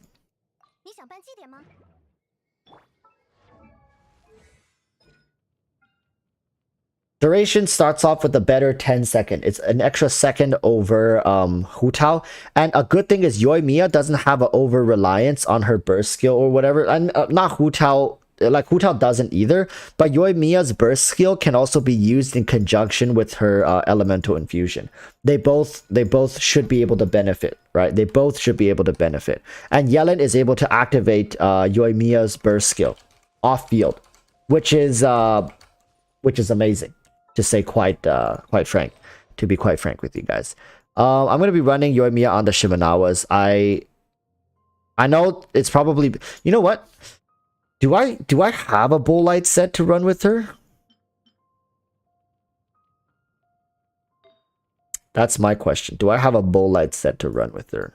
Duration starts off with a better 10 second. It's an extra second over Hu-Tao. And a good thing is yOu'LL doesn't have an over reliance on her burst skill or whatever. And not Hu-Tao, like Hu-Tao doesn't either. But yOu'LL's burst skill can also be used in conjunction with her elemental infusion. They both should be able to benefit, right? They both should be able to benefit. And yELaN is able to activate yOu'LL's burst skill off field, which is amazing. To say quite frank, to be quite frank with you guys, I'm gonna be running yOu'LL on the Shimenawas. I know it's probably, you know what? Do I have a bull light set to run with her? That's my question. Do I have a bull light set to run with her?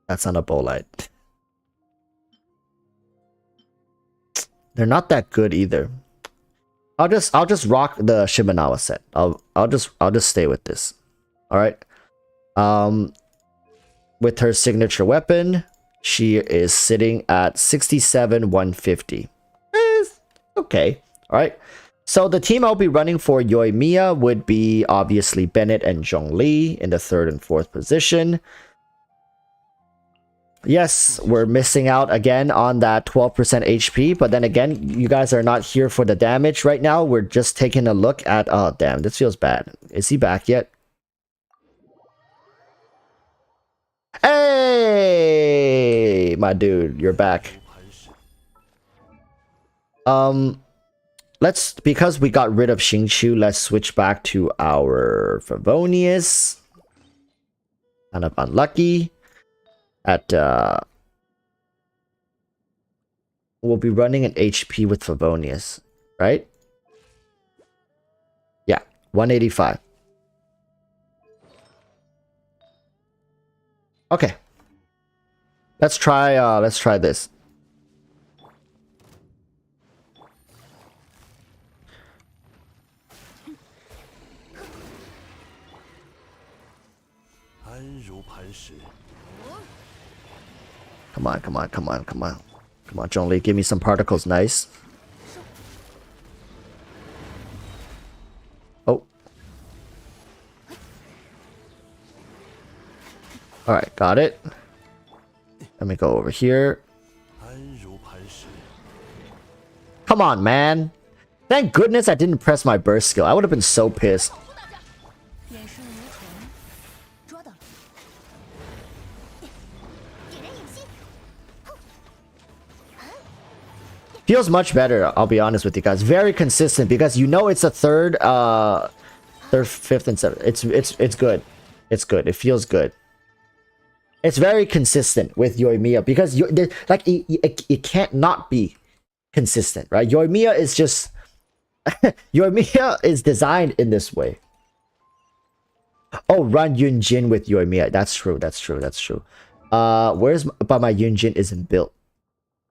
That's not a Bolite. They're not that good either. I'll just rock the Shimenawa set. I'll just stay with this. All right. With her signature weapon, she is sitting at 67 150. Okay. All right. So the team I'll be running for Yoimiya would be obviously Bennett and Zhongli in the 3rd and 4th position. Yes, we're missing out again on that 12% HP, but then again, you guys are not here for the damage right now. We're just taking a look at... Oh, damn, this feels bad. Is he back yet? Hey, my dude, you're back. Because we got rid of Xingqiu, let's switch back to our Favonius. Kind of unlucky. We'll be running an HP with Favonius, right? Yeah, 185. Okay. Let's try this. Come on. Come on, Zhongli, give me some particles. Nice. Oh. Alright, got it. Let me go over here. Come on, man. Thank goodness I didn't press my burst skill. I would have been so pissed. Feels much better, I'll be honest with you guys. Very consistent because you know it's a third, 5th, and 7th. It's good. It's good. It feels good. It's very consistent with Yoimiya because it can't not be consistent, right? Yoimiya is just Yoimiya is designed in this way. Oh, run Yunjin with Yoimiya. That's true. But my Yunjin isn't built.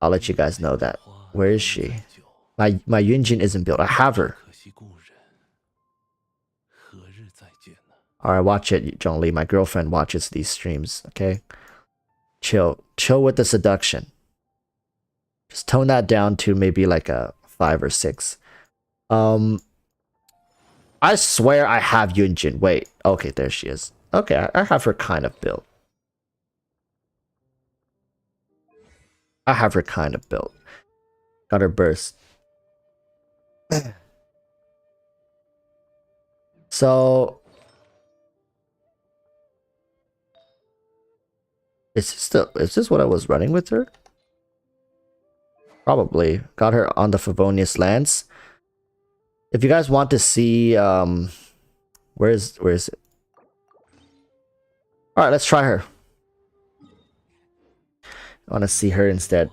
I'll let you guys know that. Where is she? My Yunjin isn't built. I have her. Alright, watch it, Zhongli. My girlfriend watches these streams, okay? Chill with the seduction. Just tone that down to maybe like a 5 or 6. I swear I have Yunjin. Wait, okay, there she is. Okay, I have her kind of built. Got her burst. So is this what I was running with her? Probably. Got her on the Favonius Lance. If you guys want to see where is it? Alright, let's try her. I want to see her instead.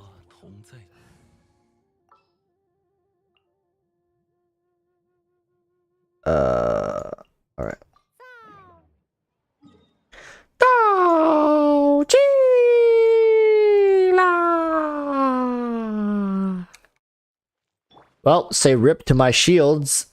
Alright. Well, say rip to my shields.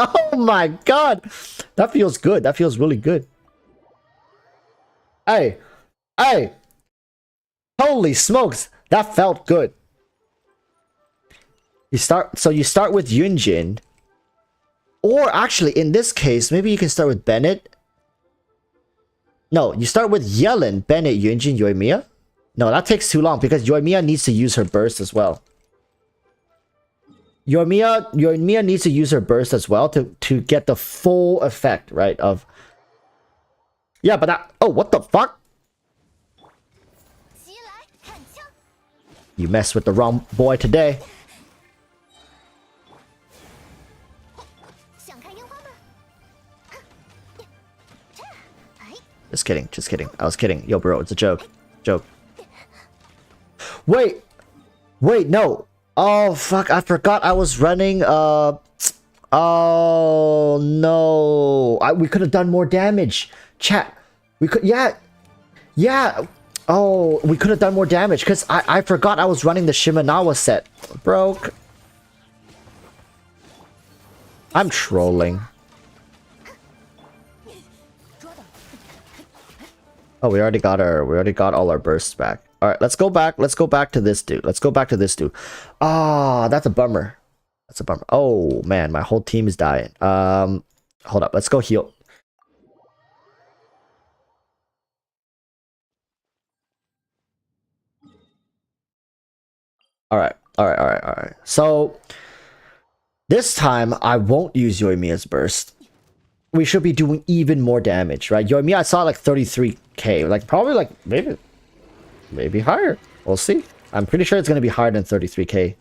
Oh my god! That feels good. That feels really good. Hey! Holy smokes! That felt good. You start with Yunjin. Or actually, in this case, maybe you can start with Bennett. No, you start with yELaN, Bennett, Yunjin, Yoimiya. No, that takes too long because Yoimiya needs to use her burst as well. Yoimiya needs to use her burst as well to get the full effect, right? Of yeah, but that oh what the fuck? You messed with the wrong boy today. Just kidding, just kidding. I was kidding. Yo, bro, it's a joke. Joke. Wait, no. Oh fuck, I forgot I was running. Oh no, we could have done more damage. Chat, we could. Yeah. Oh, we could have done more damage because I forgot I was running the Shimenawa set. Broke. I'm trolling. Oh, we already got all our bursts back. All right, let's go back to this dude. Ah, that's a bummer. Oh man, my whole team is dying. Hold up, let's go heal. All right. So this time I won't use Yoimiya's burst. We should be doing even more damage, right? Yoimiya, I saw like 33k, like probably like maybe higher. We'll see. I'm pretty sure it's gonna be higher than 33k.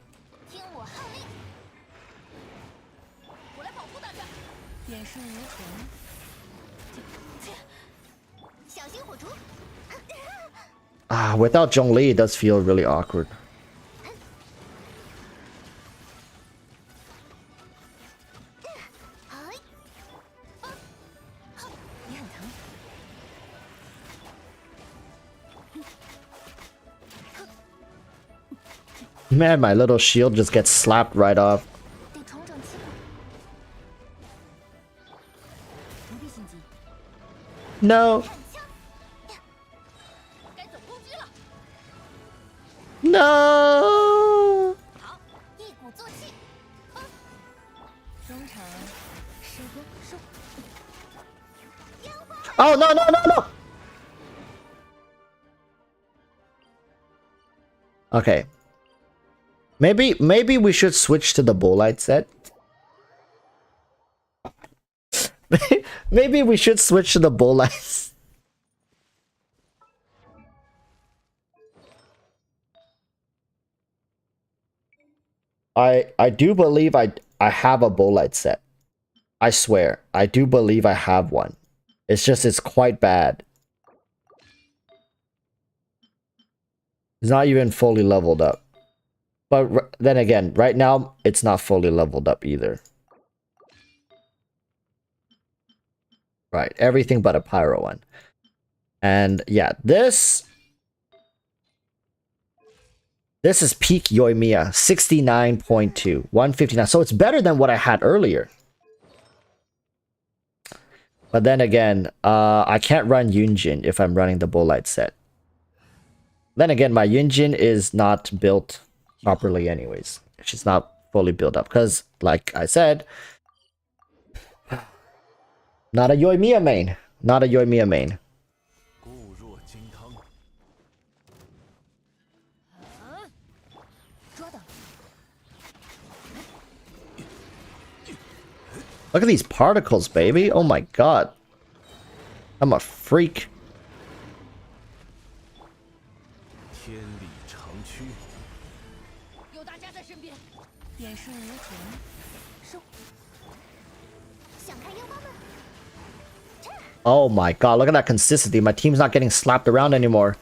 Without Zhongli, it does feel really awkward. Man, my little shield just gets slapped right off. No. No. Oh no. Okay. Maybe we should switch to the Bolite set. Maybe we should switch to the Bolite. I do believe I have a Bolite set. I swear, I do believe I have one. It's just it's quite bad. It's not even fully leveled up. But then again, right now, it's not fully leveled up either. Right, everything but a Pyro one. And yeah, this is peak Yoimiya, 69.2, 159. So it's better than what I had earlier. But then again, I can't run Yunjin if I'm running the Bolite set. Then again, my Yunjin is not built properly anyways. She's not fully built up because, like I said, not a Yoimiya main. Not a Yoimiya main. Look at these particles, baby. Oh my god. I'm a freak. Oh my god, look at that consistency. My team's not getting slapped around anymore.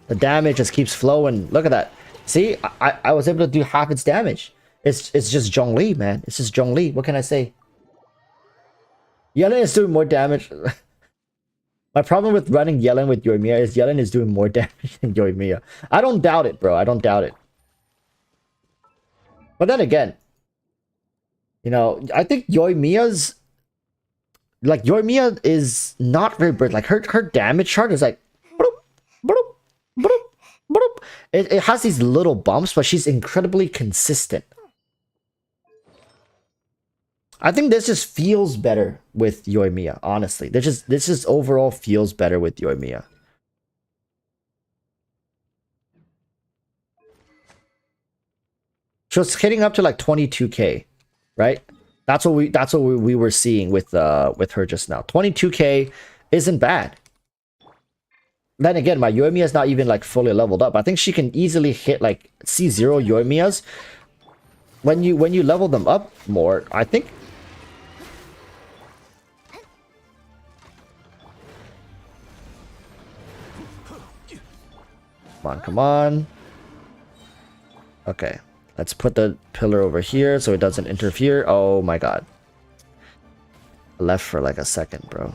The damage just keeps flowing. Look at that. See, I was able to do half its damage. It's just Zhongli, man. It's just Zhongli. What can I say? yELaN is doing more damage. My problem with running yELaN with Yoimiya is yELaN is doing more damage than Yoimiya. I don't doubt it, bro. I don't doubt it. But then again, you know, I think Yoimiya is not very bright. Like her damage chart is like bloop, bloop, bloop, bloop. It has these little bumps, but she's incredibly consistent. I think this just feels better with Yoimiya, honestly. This just overall feels better with Yoimiya. She was hitting up to like 22k, right? That's what we were seeing with her just now. 22k isn't bad. Then again, my Yoimiya is not even like fully leveled up. I think she can easily hit like C0 Yoimiyas. When you level them up more, I think. Come on, come on. Okay, let's put the pillar over here so it doesn't interfere. Oh my god. I left for like a second, bro.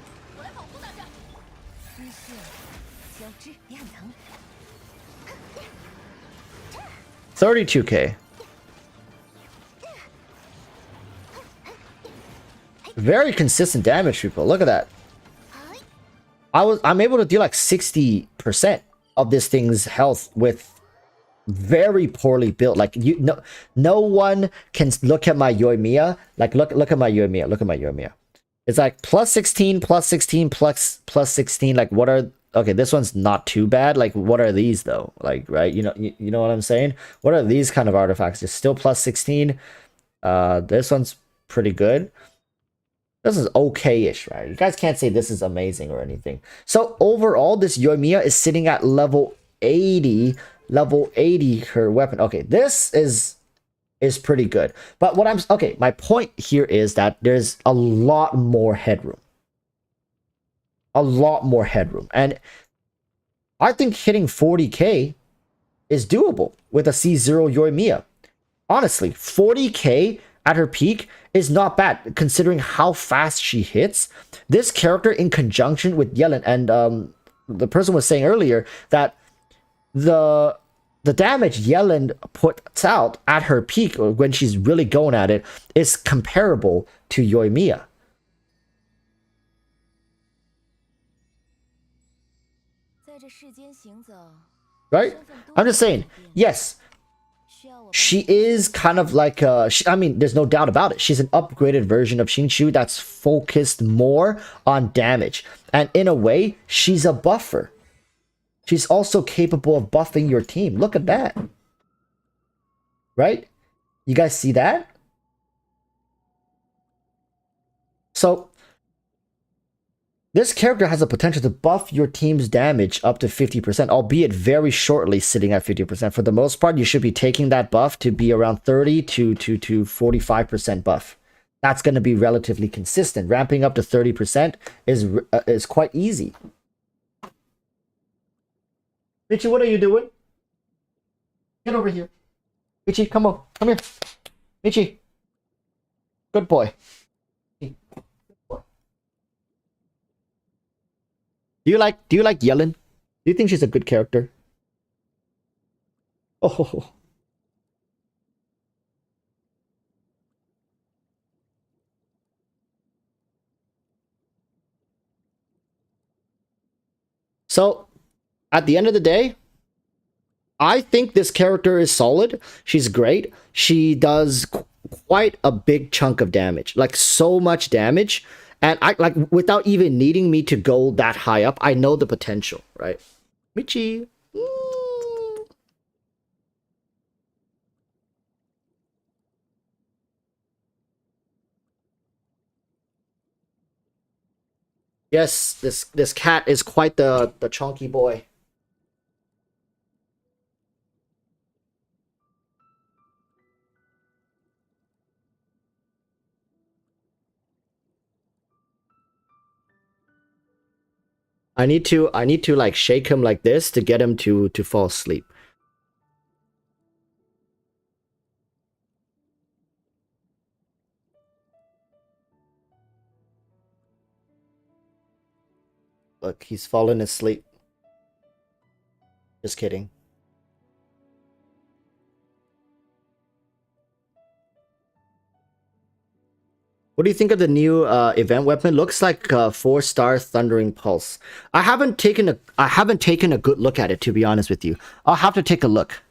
32k. Very consistent damage, people. Look at that. I'm able to deal like 60% of this thing's health with very poorly built. Like no one can look at my Yoimiya. Like look at my Yoimiya. Look at my Yoimiya. It's like plus 16, plus 16, plus 16. Like what are okay, this one's not too bad. Like what are these though? Like right, you know what I'm saying? What are these kind of artifacts? It's still plus 16. This one's pretty good. This is okay-ish, right? You guys can't say this is amazing or anything. So overall, this Yoimiya is sitting at level 80. Level 80 her weapon. Okay, this is pretty good. But what okay, my point here is that there's a lot more headroom. A lot more headroom. And I think hitting 40k is doable with a C0 Yoimiya. Honestly, 40k at her peak is not bad considering how fast she hits. This character in conjunction with yELaN, and the person was saying earlier that the damage yELaN puts out at her peak, or when she's really going at it, is comparable to Yoimiya. Right? I'm just saying, yes, she is kind of like I mean, there's no doubt about it. She's an upgraded version of Xingqiu that's focused more on damage. And in a way, she's a buffer. She's also capable of buffing your team. Look at that. Right? You guys see that? So this character has the potential to buff your team's damage up to 50%, albeit very shortly sitting at 50%. For the most part, you should be taking that buff to be around 30 to 45% buff. That's going to be relatively consistent. Ramping up to 30% is quite easy. Richie, what are you doing? Get over here. Richie, come on. Come here. Richie. Good boy. Do you like yELaN? Do you think she's a good character? Oh. So, at the end of the day, I think this character is solid. She's great. She does quite a big chunk of damage. Like, so much damage. And I like without even needing me to go that high up, I know the potential, right? Michi. Yes, this cat is quite the chunky boy. I need to like shake him like this to get him to fall asleep. Look, he's fallen asleep. Just kidding. What do you think of the new event weapon? Looks like a 4-star Thundering Pulse. I haven't taken a good look at it, to be honest with you. I'll have to take a look.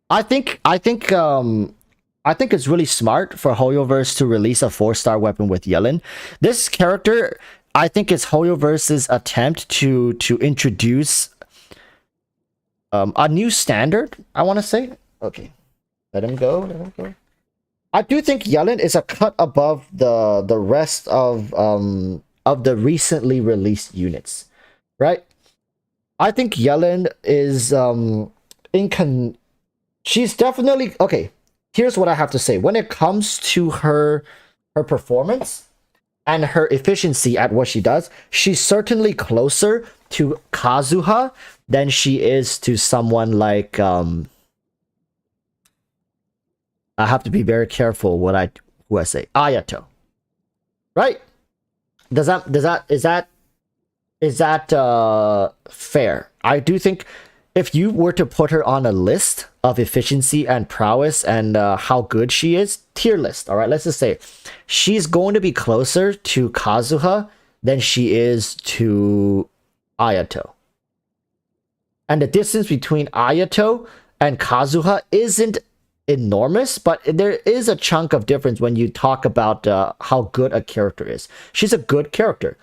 I think it's really smart for HoYoverse to release a 4-star weapon with yELaN. This character, I think, is HoYoverse's attempt to introduce a new standard, I want to say. Okay. Let him go. Let him go. I do think yELaN is a cut above the rest of the recently released units, right? I think yELaN is she's definitely okay. Here's what I have to say. When it comes to her performance and her efficiency at what she does, she's certainly closer to Kazuha than she is to someone like I have to be very careful who I say. Ayato. Right? Is that fair? I do think if you were to put her on a list of efficiency and prowess and how good she is, tier list, all right, let's just say she's going to be closer to Kazuha than she is to Ayato. And the distance between Ayato and Kazuha isn't enormous, but there is a chunk of difference when you talk about how good a character is. She's a good character.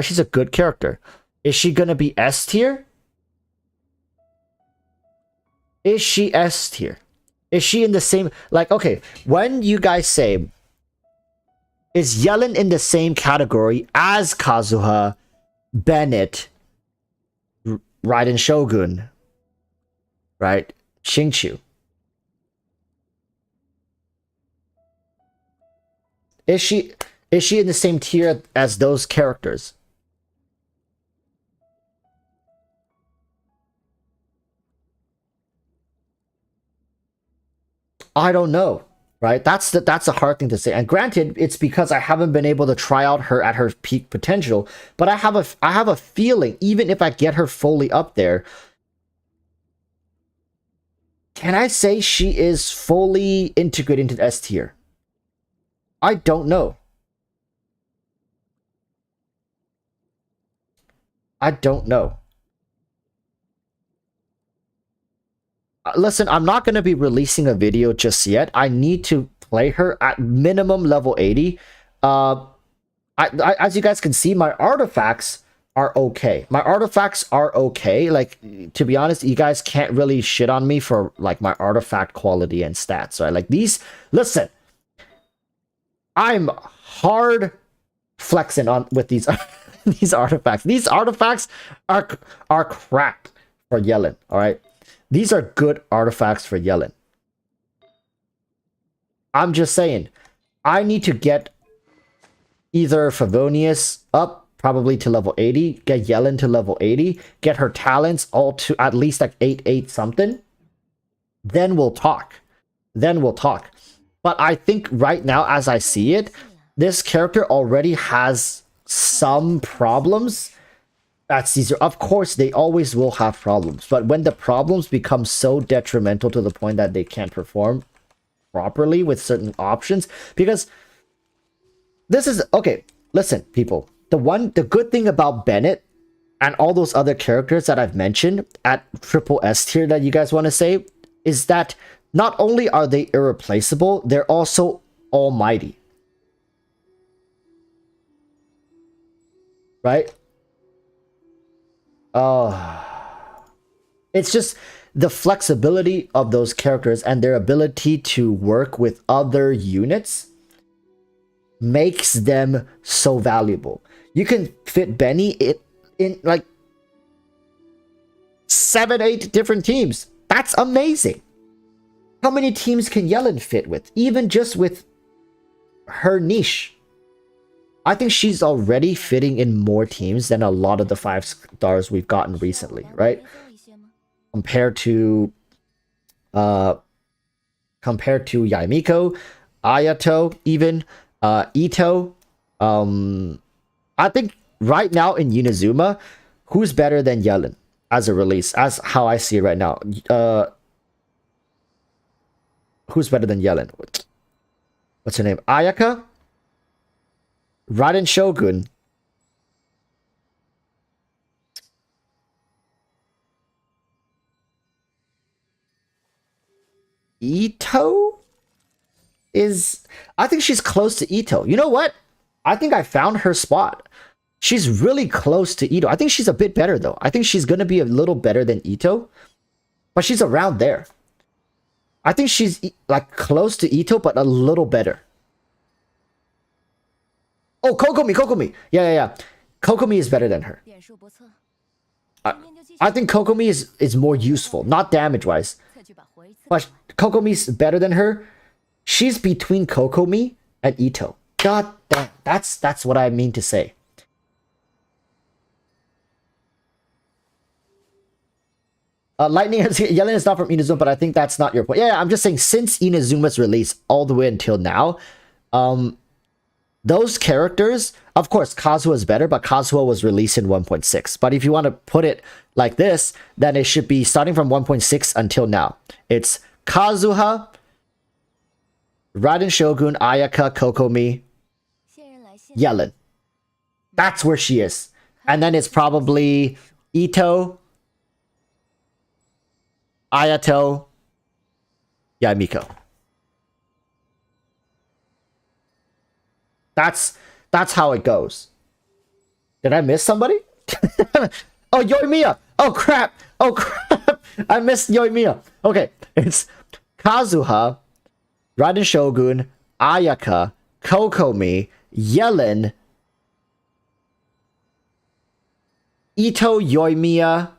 She's a good character. Is she gonna be S tier? Is she S tier? Is she in the same, like, okay, when you guys say, is yELaN in the same category as Kazuha, Bennett, Raiden Shogun, right? Xingqiu. Is she in the same tier as those characters? I don't know, right? That's a hard thing to say. And granted, it's because I haven't been able to try out her at her peak potential, but I have a feeling even if I get her fully up there, can I say she is fully integrated into S tier? I don't know. I don't know. Listen, I'm not going to be releasing a video just yet. I need to play her at minimum level 80. As you guys can see, my artifacts are okay. My artifacts are okay. Like, to be honest, you guys can't really shit on me for like my artifact quality and stats, right? Like these, listen, I'm hard flexing on with these these artifacts. These artifacts are crap for yELaN, all right? These are good artifacts for yELaN. I'm just saying, I need to get either Favonius up probably to level 80, get yELaN to level 80, get her talents all to at least like 8 something. Then we'll talk. Then we'll talk. But I think right now, as I see it, this character already has some problems at Caesar. Of course, they always will have problems. But when the problems become so detrimental to the point that they can't perform properly with certain options, because this is, okay, listen, people. The good thing about Bennett and all those other characters that I've mentioned at triple S tier that you guys want to say is that not only are they irreplaceable, they're also almighty. Right? It's just the flexibility of those characters and their ability to work with other units makes them so valuable. You can fit Benny in like 7-8 different teams. That's amazing. How many teams can yELaN fit with? Even just with her niche. I think she's already fitting in more teams than a lot of the 5 stars we've gotten recently, right? Compared to Yaimiko, Ayato, even Ito. I think right now in Inazuma, who's better than yELaN as a release, as how I see it right now? Who's better than yELaN? What's her name? Ayaka? Raiden Shogun. Ito is... I think she's close to Ito. You know what? I think I found her spot. She's really close to Ito. I think she's a bit better, though. I think she's going to be a little better than Ito. But she's around there. I think she's like close to Ito, but a little better. Oh, Kokomi. Yeah. Kokomi is better than her. 点数不错， I think Kokomi is more useful, not damage-wise. 再去把活一次。 But Kokomi's better than her. She's between Kokomi and Ito. God damn, that's what I mean to say. Lightning yELaN is not from Inazuma, but I think that's not your point. Yeah, I'm just saying since Inazuma's release all the way until now, those characters, of course, Kazuha is better, but Kazuha was released in 1.6. But if you want to put it like this, then it should be starting from 1.6 until now. It's Kazuha, Raiden Shogun, Ayaka, Kokomi, 仙人来信， yELaN. That's where she is. And then it's probably Ito, Ayato, Yamiko. That's how it goes. Did I miss somebody? Oh, Yoimiya. Oh crap. I missed Yoimiya. Okay, it's Kazuha, Raiden Shogun, Ayaka, Kokomi, yELaN, Ito, Yoimiya,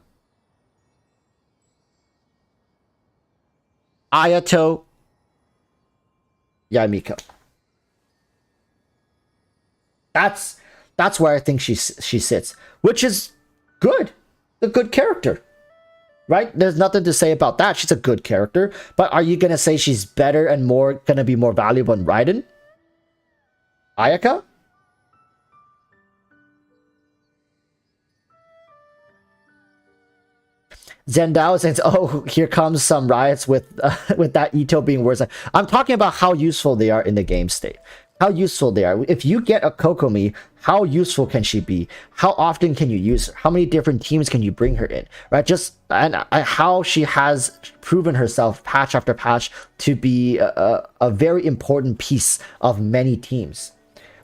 Ayato, Yamiko. That's where I think she sits, which is good. A good character, right? There's nothing to say about that. She's a good character, but are you gonna say she's better and gonna be more valuable than Raiden? Ayaka? Zendao says, "Oh, here comes some riots with that Ito being worse." I'm talking about how useful they are in the game state. How useful they are. If you get a Kokomi, how useful can she be? How often can you use her? How many different teams can you bring her in? Right? And how she has proven herself patch after patch to be a very important piece of many teams.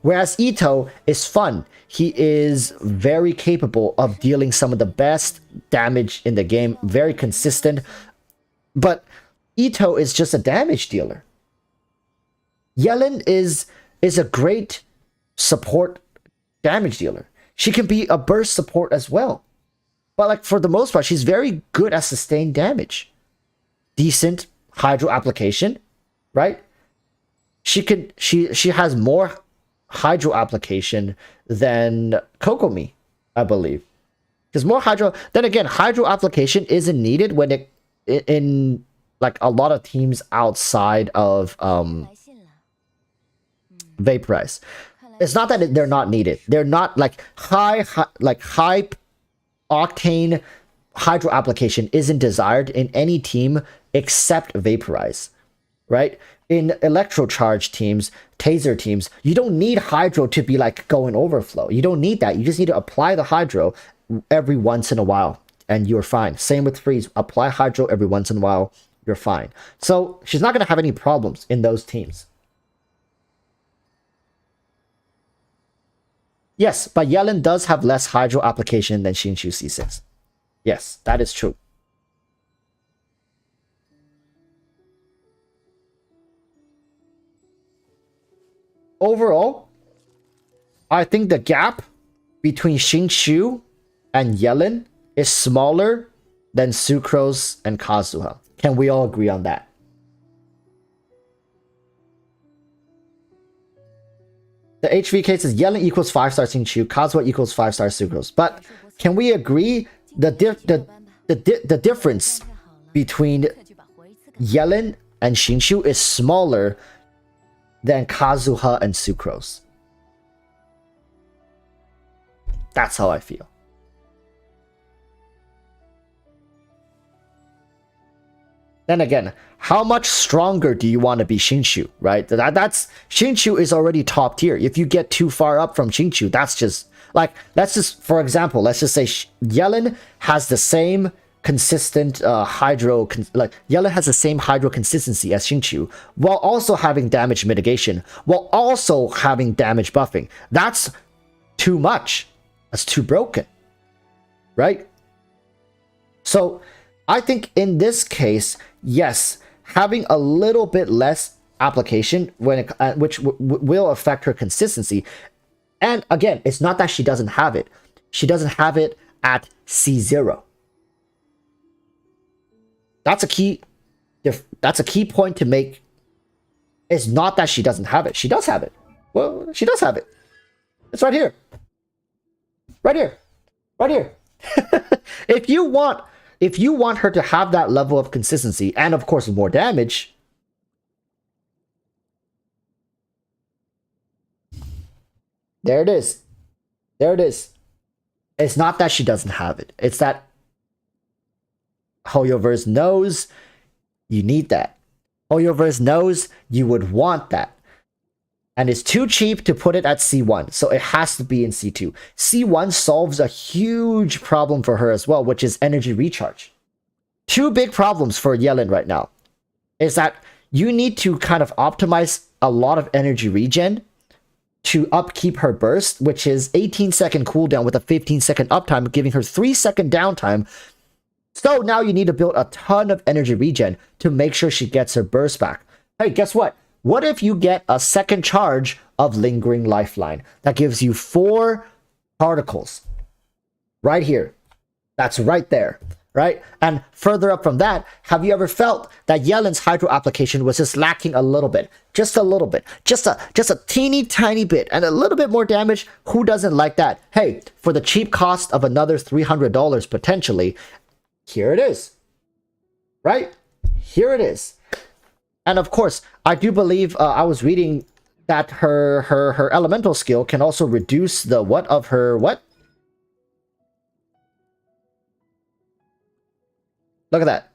Whereas Ito is fun. He is very capable of dealing some of the best damage in the game, very consistent. But Ito is just a damage dealer. yELaN is a great support damage dealer. She can be a burst support as well. But like for the most part, she's very good at sustained damage. Decent hydro application, right? She has more hydro application than Kokomi, I believe. Because more hydro, then again, hydro application isn't needed when it in like a lot of teams outside of 来信了， vaporize. It's not that they're not needed. They're not like high octane hydro application isn't desired in any team except vaporize, right? In electrocharge teams, taser teams, you don't need hydro to be like going overflow. You don't need that. You just need to apply the hydro every once in a while and you're fine. Same with freeze. Apply hydro every once in a while, you're fine. So she's not going to have any problems in those teams. Yes, but yELaN does have less hydro application than Shinshu C6. Yes, that is true. Overall, I think the gap between Shinshu and yELaN is smaller than Sucrose and Kazuha. Can we all agree on that? The HVK says yELaN equals 5-star Shinshu, Kazuha equals 5-star Sucrose. But can we agree the difference between 再去把活一次赶 yELaN and Shinshu is smaller than Kazuha and Sucrose? That's how I feel. Then again, how much stronger do you want to be Shinshu, right? That's Shinshu is already top tier. If you get too far up from Shinshu, that's just like, let's just, for example, let's just say yELaN has the same consistent yELaN has the same hydro consistency as Shinshu, while also having damage mitigation, while also having damage buffing. That's too much. That's too broken, right? So I think in this case, yes, having a little bit less application when it, which will affect her consistency. And again, it's not that she doesn't have it. She doesn't have it at C0. That's a key. That's a key point to make. It's not that she doesn't have it. She does have it. Well, she does have it. It's right here. Right here. Right here. If you want her to have that level of consistency and of course more damage, there it is. There it is. It's not that she doesn't have it. It's that yOu'LL knows you need that. yOu'LL knows you would want that. And it's too cheap to put it at C1, so it has to be in C2. C1 solves a huge problem for her as well, which is energy recharge. Two big problems for yELaN right now is that you need to kind of optimize a lot of energy regen to upkeep her burst, which is 18-second cooldown with a 15-second uptime, giving her 3-second downtime. So now you need to build a ton of energy regen to make sure she gets her burst back. Hey, guess what? What if you get a second charge of Lingering Lifeline that gives you 4 particles right here? That's right there, right? And further up from that, have you ever felt that yELaN's Hydro application was just lacking a little bit? Just a little bit. Just a teeny tiny bit and a little bit more damage? Who doesn't like that? Hey, for the cheap cost of another $300 potentially, here it is. Right? Here it is. And of course, I do believe I was reading that her elemental skill can also reduce the what of her what? Look at that.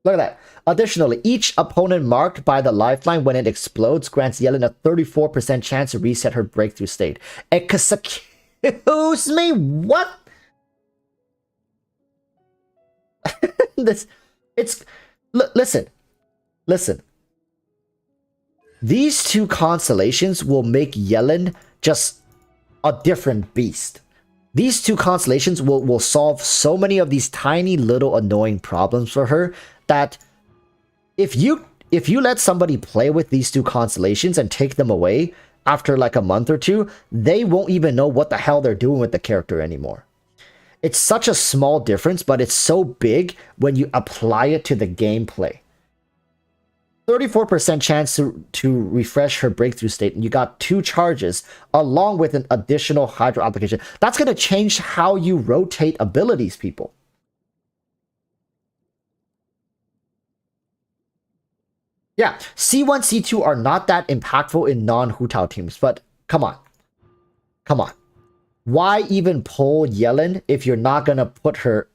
Look at that. Additionally, each opponent marked by the lifeline when it explodes grants yELaN a 34% chance to reset her breakthrough state. Excuse me, what? Listen. These two constellations will make yELaN just a different beast. These two constellations will solve so many of these tiny little annoying problems for her that if you let somebody play with these two constellations and take them away after like a month or two, they won't even know what the hell they're doing with the character anymore. It's such a small difference, but it's so big when you apply it to the gameplay. 34% chance to refresh her breakthrough state, and you got 2 charges along with an additional Hydro application. That's going to change how you rotate abilities, people. Yeah, C1, C2 are not that impactful in non-Hu Tao teams, but come on. Come on. Why even pull yELaN if you're not going to put her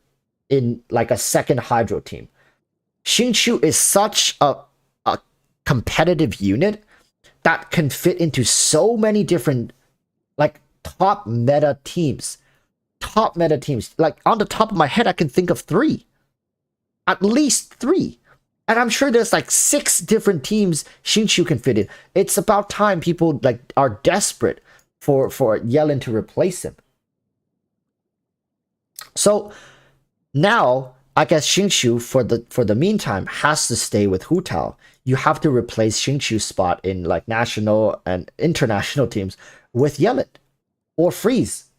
in like a second Hydro team? Xingqiu is such a competitive unit that can fit into so many different like top meta teams. Like on the top of my head, I can think of 3. At least 3. And I'm sure there's like 6 different teams Xingqiu can fit in. It's about time people like are desperate for yELaN to replace him. So now I guess Xingqiu for the meantime has to stay with Hu Tao. You have to replace Xingqiu's spot in like national and international teams with yELaN or Freeze.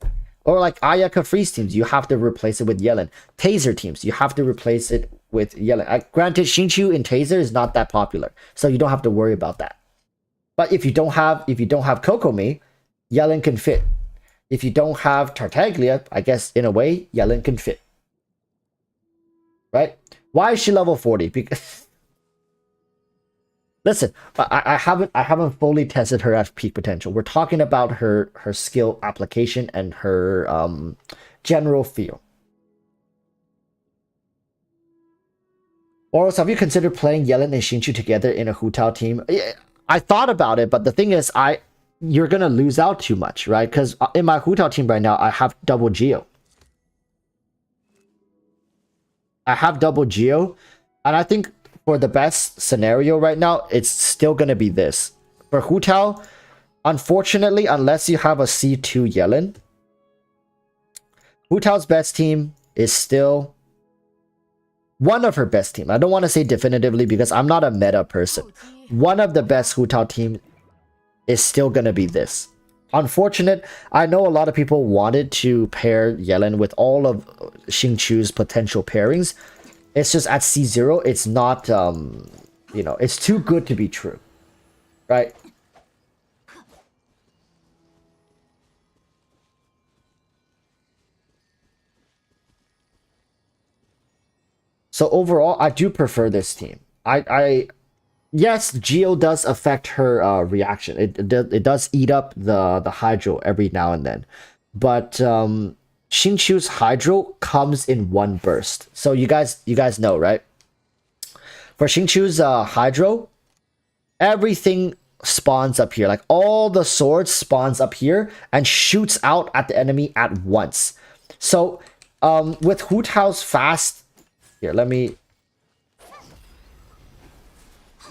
Or like Ayaka Freeze teams, you have to replace it with yELaN. Taser teams, you have to replace it with yELaN. Granted, Xingqiu in Taser is not that popular, so you don't have to worry about that. But if you don't have Kokomi, yELaN can fit. If you don't have Tartaglia, I guess in a way, yELaN can fit. Right? Why is she level 40? Because listen, I haven't fully tested her at peak potential. We're talking about her skill application and her general feel. Or else, have you considered playing yELaN and Xingqiu together in a Hu Tao team? I thought about it, but the thing is, you're gonna lose out too much, right? Because in my Hu Tao team right now, I have double Geo. And I think for the best scenario right now, it's still gonna be this. For Hu Tao, unfortunately, unless you have a C2 yELaN, Hu Tao's best team is still one of her best team. I don't want to say definitively because I'm not a meta person. One of the best Hu Tao team is still gonna be this. Unfortunate, I know a lot of people wanted to pair yELaN with all of Xingqiu's potential pairings. It's just at C0, it's not, you know, it's too good to be true, right? So overall, I do prefer this team. Yes, Geo does affect her reaction. It does eat up the Hydro every now and then, but Xingqiu's Hydro comes in one burst. So you guys know, right? For Xingqiu's Hydro, everything spawns up here. Like all the swords spawns up here and shoots out at the enemy at once. So with Hu Tao's fast. Here, let me...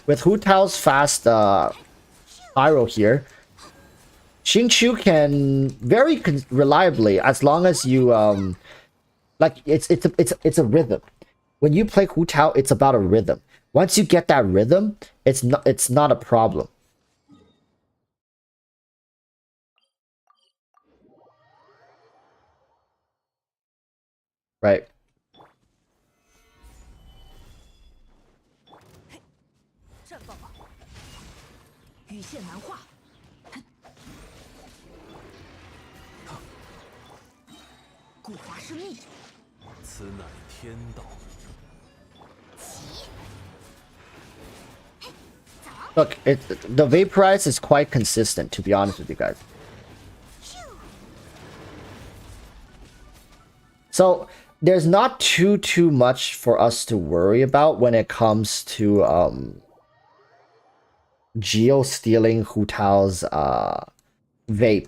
With Hu Tao's fast pyro here, Xingqiu can very reliably, as long as you like it's a rhythm. When you play Hu Tao, it's about a rhythm. Once you get that rhythm, it's not a problem. Right. Look, the vaporize is quite consistent, to be honest with you guys. So there's not too much for us to worry about when it comes to Geo stealing Hu Tao's vape.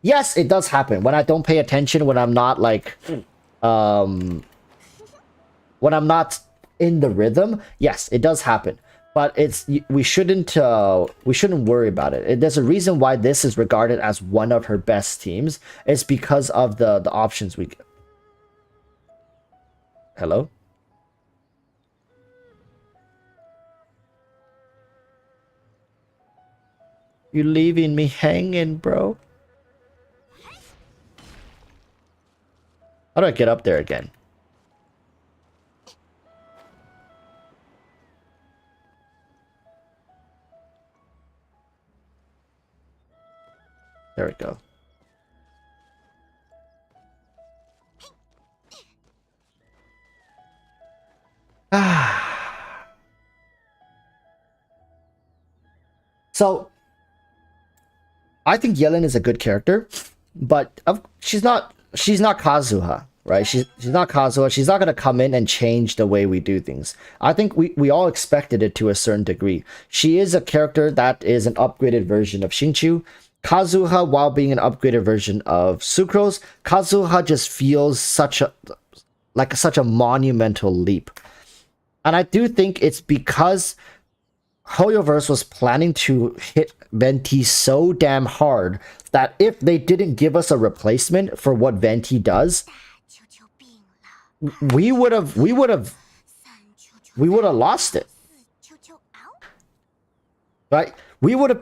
Yes, it does happen when I don't pay attention, when I'm not like when I'm not in the rhythm. Yes, it does happen. But we shouldn't worry about it. There's a reason why this is regarded as one of her best teams. It's because of the options we get. Hello? You leaving me hanging, bro? How do I get up there again? There we go. So, I think yELaN is a good character, but she's not Kazuha, right? She's not Kazuha. She's not gonna come in and change the way we do things. I think we all expected it to a certain degree. She is a character that is an upgraded version of Xingqiu. Kazuha, while being an upgraded version of Sucrose, Kazuha just feels such a monumental leap. And I do think it's because yOu'LL was planning to hit Venti so damn hard that if they didn't give us a replacement for what Venti does, we would have lost it. Right? We would have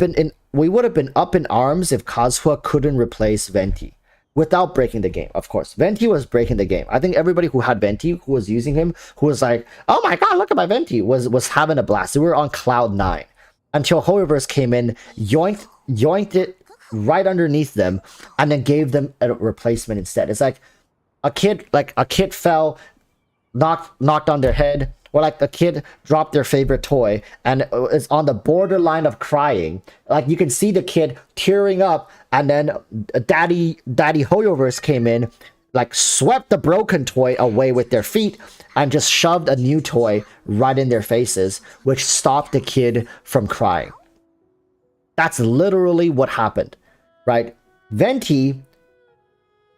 been up in arms if Kazuha couldn't replace Venti without breaking the game. Of course, Venti was breaking the game. I think everybody who had Venti, who was using him, who was like, "Oh my god, look at my Venti," was having a blast. They were on cloud 9 until yOu'LL came in, yoinked it right underneath them, and then gave them a replacement instead. It's like a kid fell, knocked on their head, or like a kid dropped their favorite toy and is on the borderline of crying. Like you can see the kid tearing up, and then Daddy yOu'LL came in, like swept the broken toy away with their feet and just shoved a new toy right in their faces, which stopped the kid from crying. That's literally what happened, right? Venti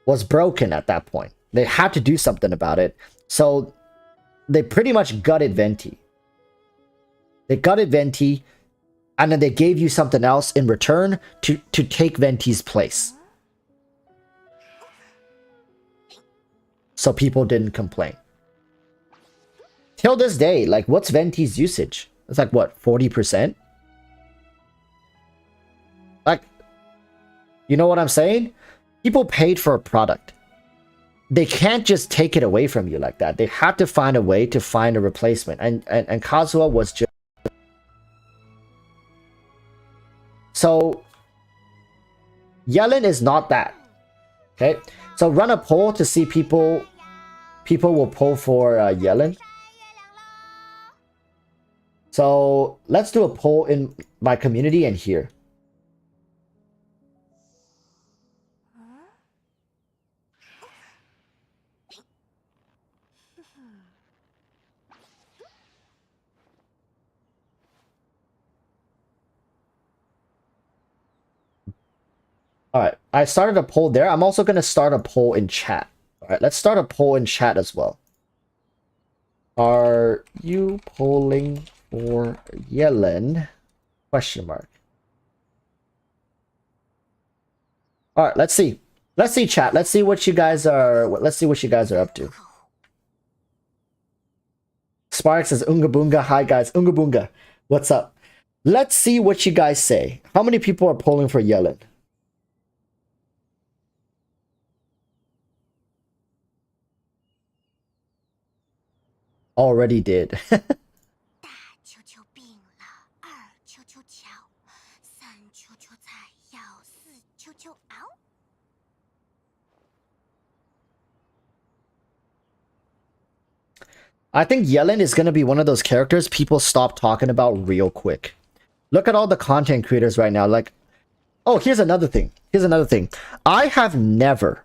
was broken at that point. They had to do something about it. So they pretty much gutted Venti. They gutted Venti, and then they gave you something else in return to take Venti's place. So people didn't complain. till this day, like, what's Venti's usage? It's like, what, 40%? Like, you know what I'm saying? People paid for a product. They can't just take it away from you like that. They had to find a way to find a replacement. And Kazuha was just... So, yELaN is not that. Okay? So run a poll to see people will poll for yELaN. So let's do a poll in my community and here. All right, I started a poll there. I'm also going to start a poll in chat. All right, let's start a poll in chat as well. Are you polling for yELaN? Question mark. All right, let's see. Let's see chat. Let's see what you guys are. Let's see what you guys are up to. Spark says Unga Boonga. Hi guys, Unga Boonga. What's up? Let's see what you guys say. How many people are polling for yELaN? Already did. I think yELaN is going to be one of those characters people stop talking about real quick. Look at all the content creators right now. Like, oh, here's another thing. Here's another thing. I have never,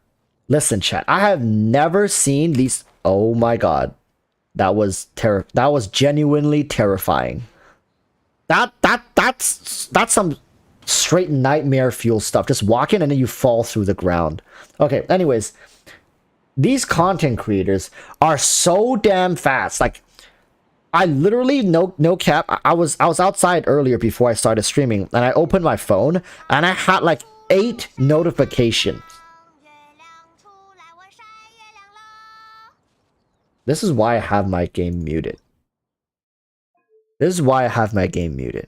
listen, chat. I have never seen these. Oh my god, that was genuinely terrifying. That's some straight nightmare fuel stuff. Just walk in and then you fall through the ground. Okay. Anyways. These content creators are so damn fast. Like, I literally, no cap, I was outside earlier before I started streaming, and I opened my phone, and I had like 8 notifications. This is why I have my game muted. This is why I have my game muted.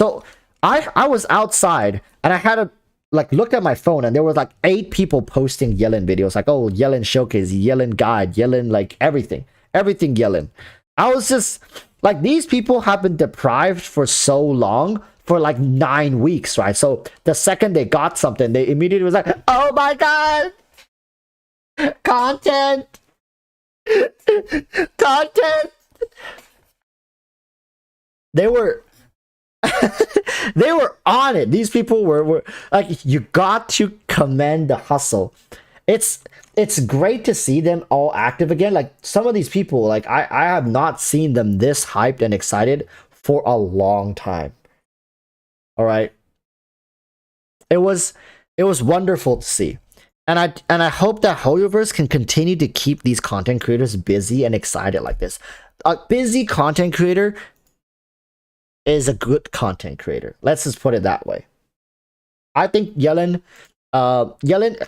So, I was outside, and I had a like looked at my phone and there was like 8 people posting yELaN videos, like, oh, yELaN showcase, yELaN guide, yELaN, like everything yELaN. I was just like, these people have been deprived for so long, for like 9 weeks, right? So the second they got something, they immediately was like, oh my god, content. They were they were on it. These people were like, you got to commend the hustle. It's great to see them all active again. Like, some of these people, like, I have not seen them this hyped and excited for a long time. All right, it was wonderful to see, and I hope that HoYoverse can continue to keep these content creators busy and excited like this. A busy content creator is a good content creator. Let's just put it that way. I think yELaN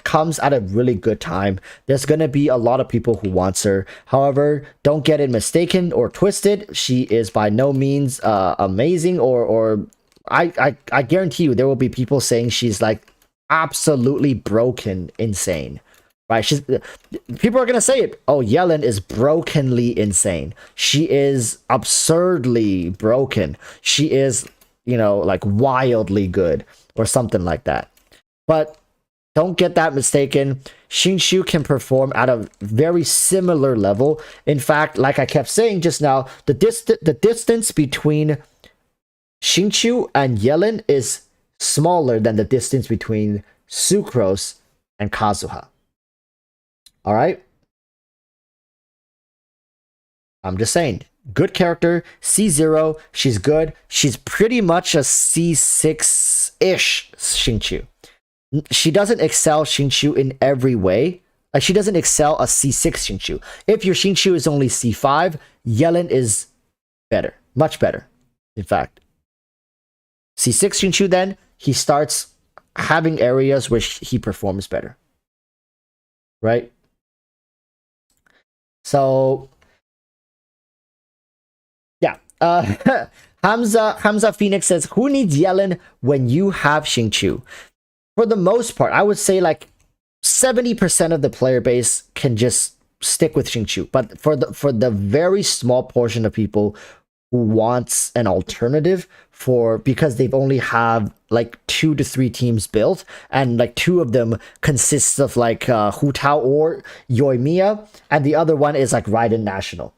comes at a really good time. There's gonna be a lot of people who wants her. However, don't get it mistaken or twisted. She is by no means amazing, or I guarantee you there will be people saying she's like absolutely broken insane. Right? People are gonna say it. Oh, yELaN is brokenly insane. She is absurdly broken. She is, you know, like wildly good or something like that. But don't get that mistaken. Xingqiu can perform at a very similar level. In fact, like I kept saying just now, the distance between Xingqiu and yELaN is smaller than the distance between Sucrose and Kazuha. All right. I'm just saying, good character, C0, she's good. She's pretty much a C6-ish Xingqiu. She doesn't excel Xingqiu in every way. Like, she doesn't excel a C6 Xingqiu. If your Xingqiu is only C5, yELaN is better, much better, in fact. C6 Xingqiu, then, he starts having areas where he performs better. Right? So, Hamza Phoenix says, who needs yELaN when you have Xingqiu? For the most part, I would say like 70% of the player base can just stick with Xingqiu. But for the very small portion of people who wants an alternative because they've only have like 2 to 3 teams built, and like 2 of them consists of like Hu Tao or Yoimiya, and the other one is like Raiden National.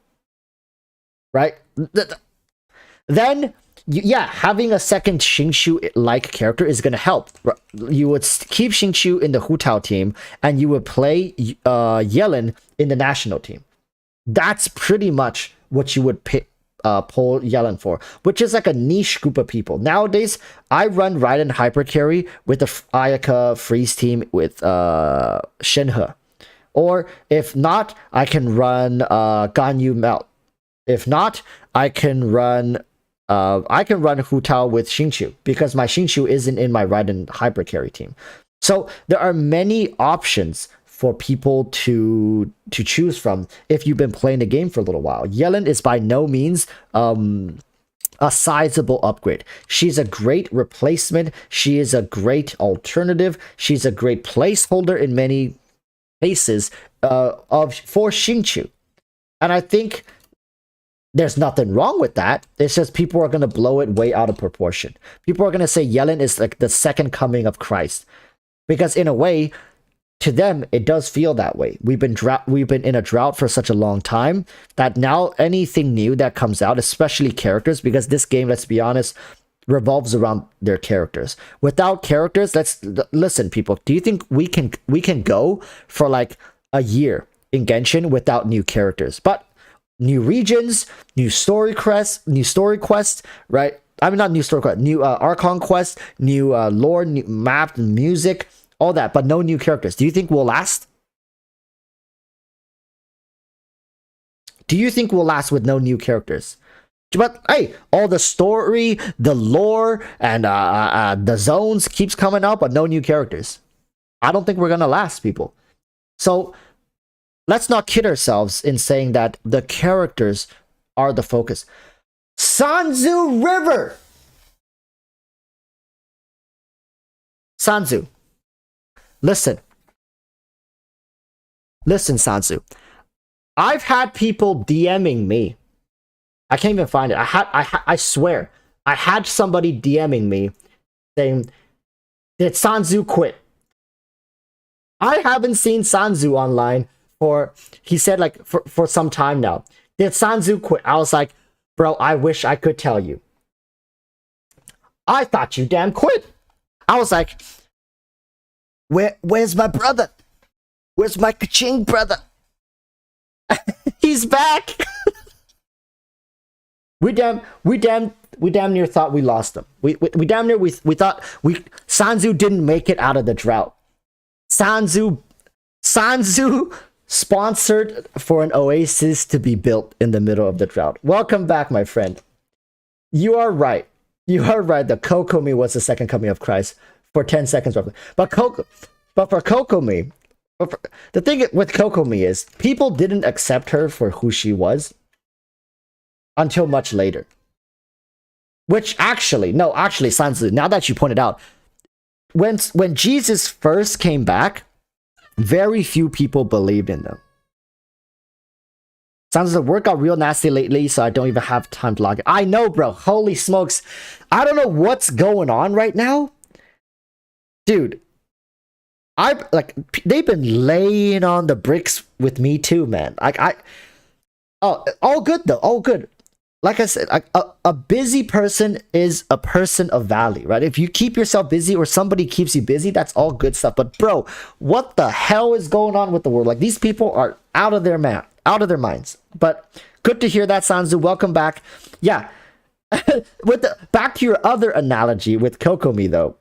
Right? Then yeah, having a second Xingqiu-like character is going to help. You would keep Xingqiu in the Hu Tao team, and you would play yELaN in the national team. That's pretty much what you would pull yELaN for, which is like a niche group of people. Nowadays, I run Raiden Hyper Carry with the Ayaka Freeze team with Shenhe. Or if not, I can run Ganyu Melt. If not, I can run Hu Tao with Xingqiu, because my Xingqiu isn't in my Raiden Hyper Carry team. So there are many options for people to choose from if you've been playing the game for a little while. yELaN is by no means a sizable upgrade. She's a great replacement. She is a great alternative. She's a great placeholder in many cases for Xingqiu. And I think there's nothing wrong with that. It's just people are going to blow it way out of proportion. People are going to say yELaN is like the second coming of Christ. Because in a way, to them, it does feel that way. We've been in a drought for such a long time that now anything new that comes out, especially characters, because this game, let's be honest, revolves around their characters. Without characters, listen, people. Do you think we can go for like a year in Genshin without new characters? But new regions, new story quests, right? I mean, not new story quest, new Archon quest, new lore, new map, music, all that, but no new characters. Do you think we'll last? Do you think we'll last with no new characters? But hey, all the story, the lore, and the zones keeps coming out, but no new characters. I don't think we're gonna last, people. So let's not kid ourselves in saying that the characters are the focus. Sanzu River! Sanzu. Listen, Sanzu. I've had people DMing me. I can't even find it. I swear, I had somebody DMing me saying, "Did Sanzu quit?" I haven't seen Sanzu online he said like for some time now. Did Sanzu quit? I was like, bro, I wish I could tell you. I thought you damn quit. I was like, where's my brother? Where's my ka-ching brother? He's back. we damn near thought we lost him. We damn near we thought Sanzu didn't make it out of the drought. Sanzu sponsored for an oasis to be built in the middle of the drought. Welcome back, my friend. You are right. The Kokomi was the second coming of Christ for 10 seconds roughly. But for Kokomi, the thing with Kokomi is people didn't accept her for who she was until much later. Which actually, Sanzu, now that you pointed out, when Jesus first came back, very few people believed in them. Sounds like work got real nasty lately, so I don't even have time to log in. I know, bro. Holy smokes. I don't know what's going on right now. Dude, they've been laying on the bricks with me too, man. All good though. All good. Like I said, a busy person is a person of value, right? If you keep yourself busy or somebody keeps you busy, that's all good stuff. But bro, what the hell is going on with the world? Like, these people are out of their minds. But good to hear that, Sanzu. Welcome back. Yeah. Back to your other analogy with Kokomi though.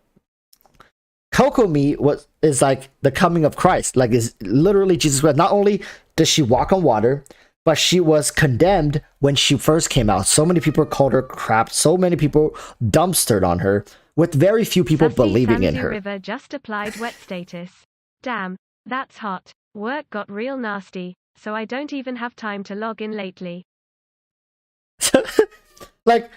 Kokomi is like the coming of Christ. Like, is literally Jesus Christ. Not only does she walk on water, but she was condemned when she first came out. So many people called her crap. So many people dumpstered on her, with very few people believing in her. River just applied wet status. Damn, that's hot. Work got real nasty, so I don't even have time to log in lately. Like,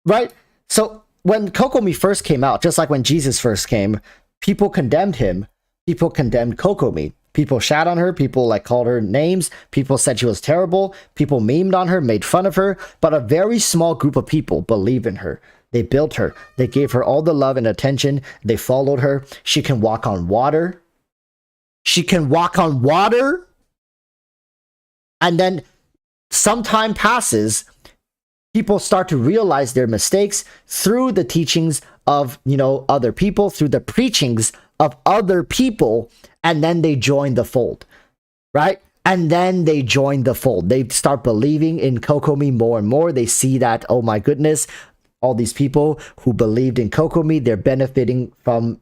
right? So when Kokomi first came out, just like when Jesus first came, people condemned him. People condemned Kokomi. People shat on her. People like called her names. People said she was terrible. People memed on her, made fun of her. But a very small group of people believed in her. They built her. They gave her all the love and attention. They followed her. She can walk on water. She can walk on water. And then some time passes. People start to realize their mistakes through the teachings of, other people, through the preachings of other people, and then they join the fold, right? And then they join the fold. They start believing in Kokomi more and more. They see that, oh my goodness, all these people who believed in Kokomi, they're benefiting from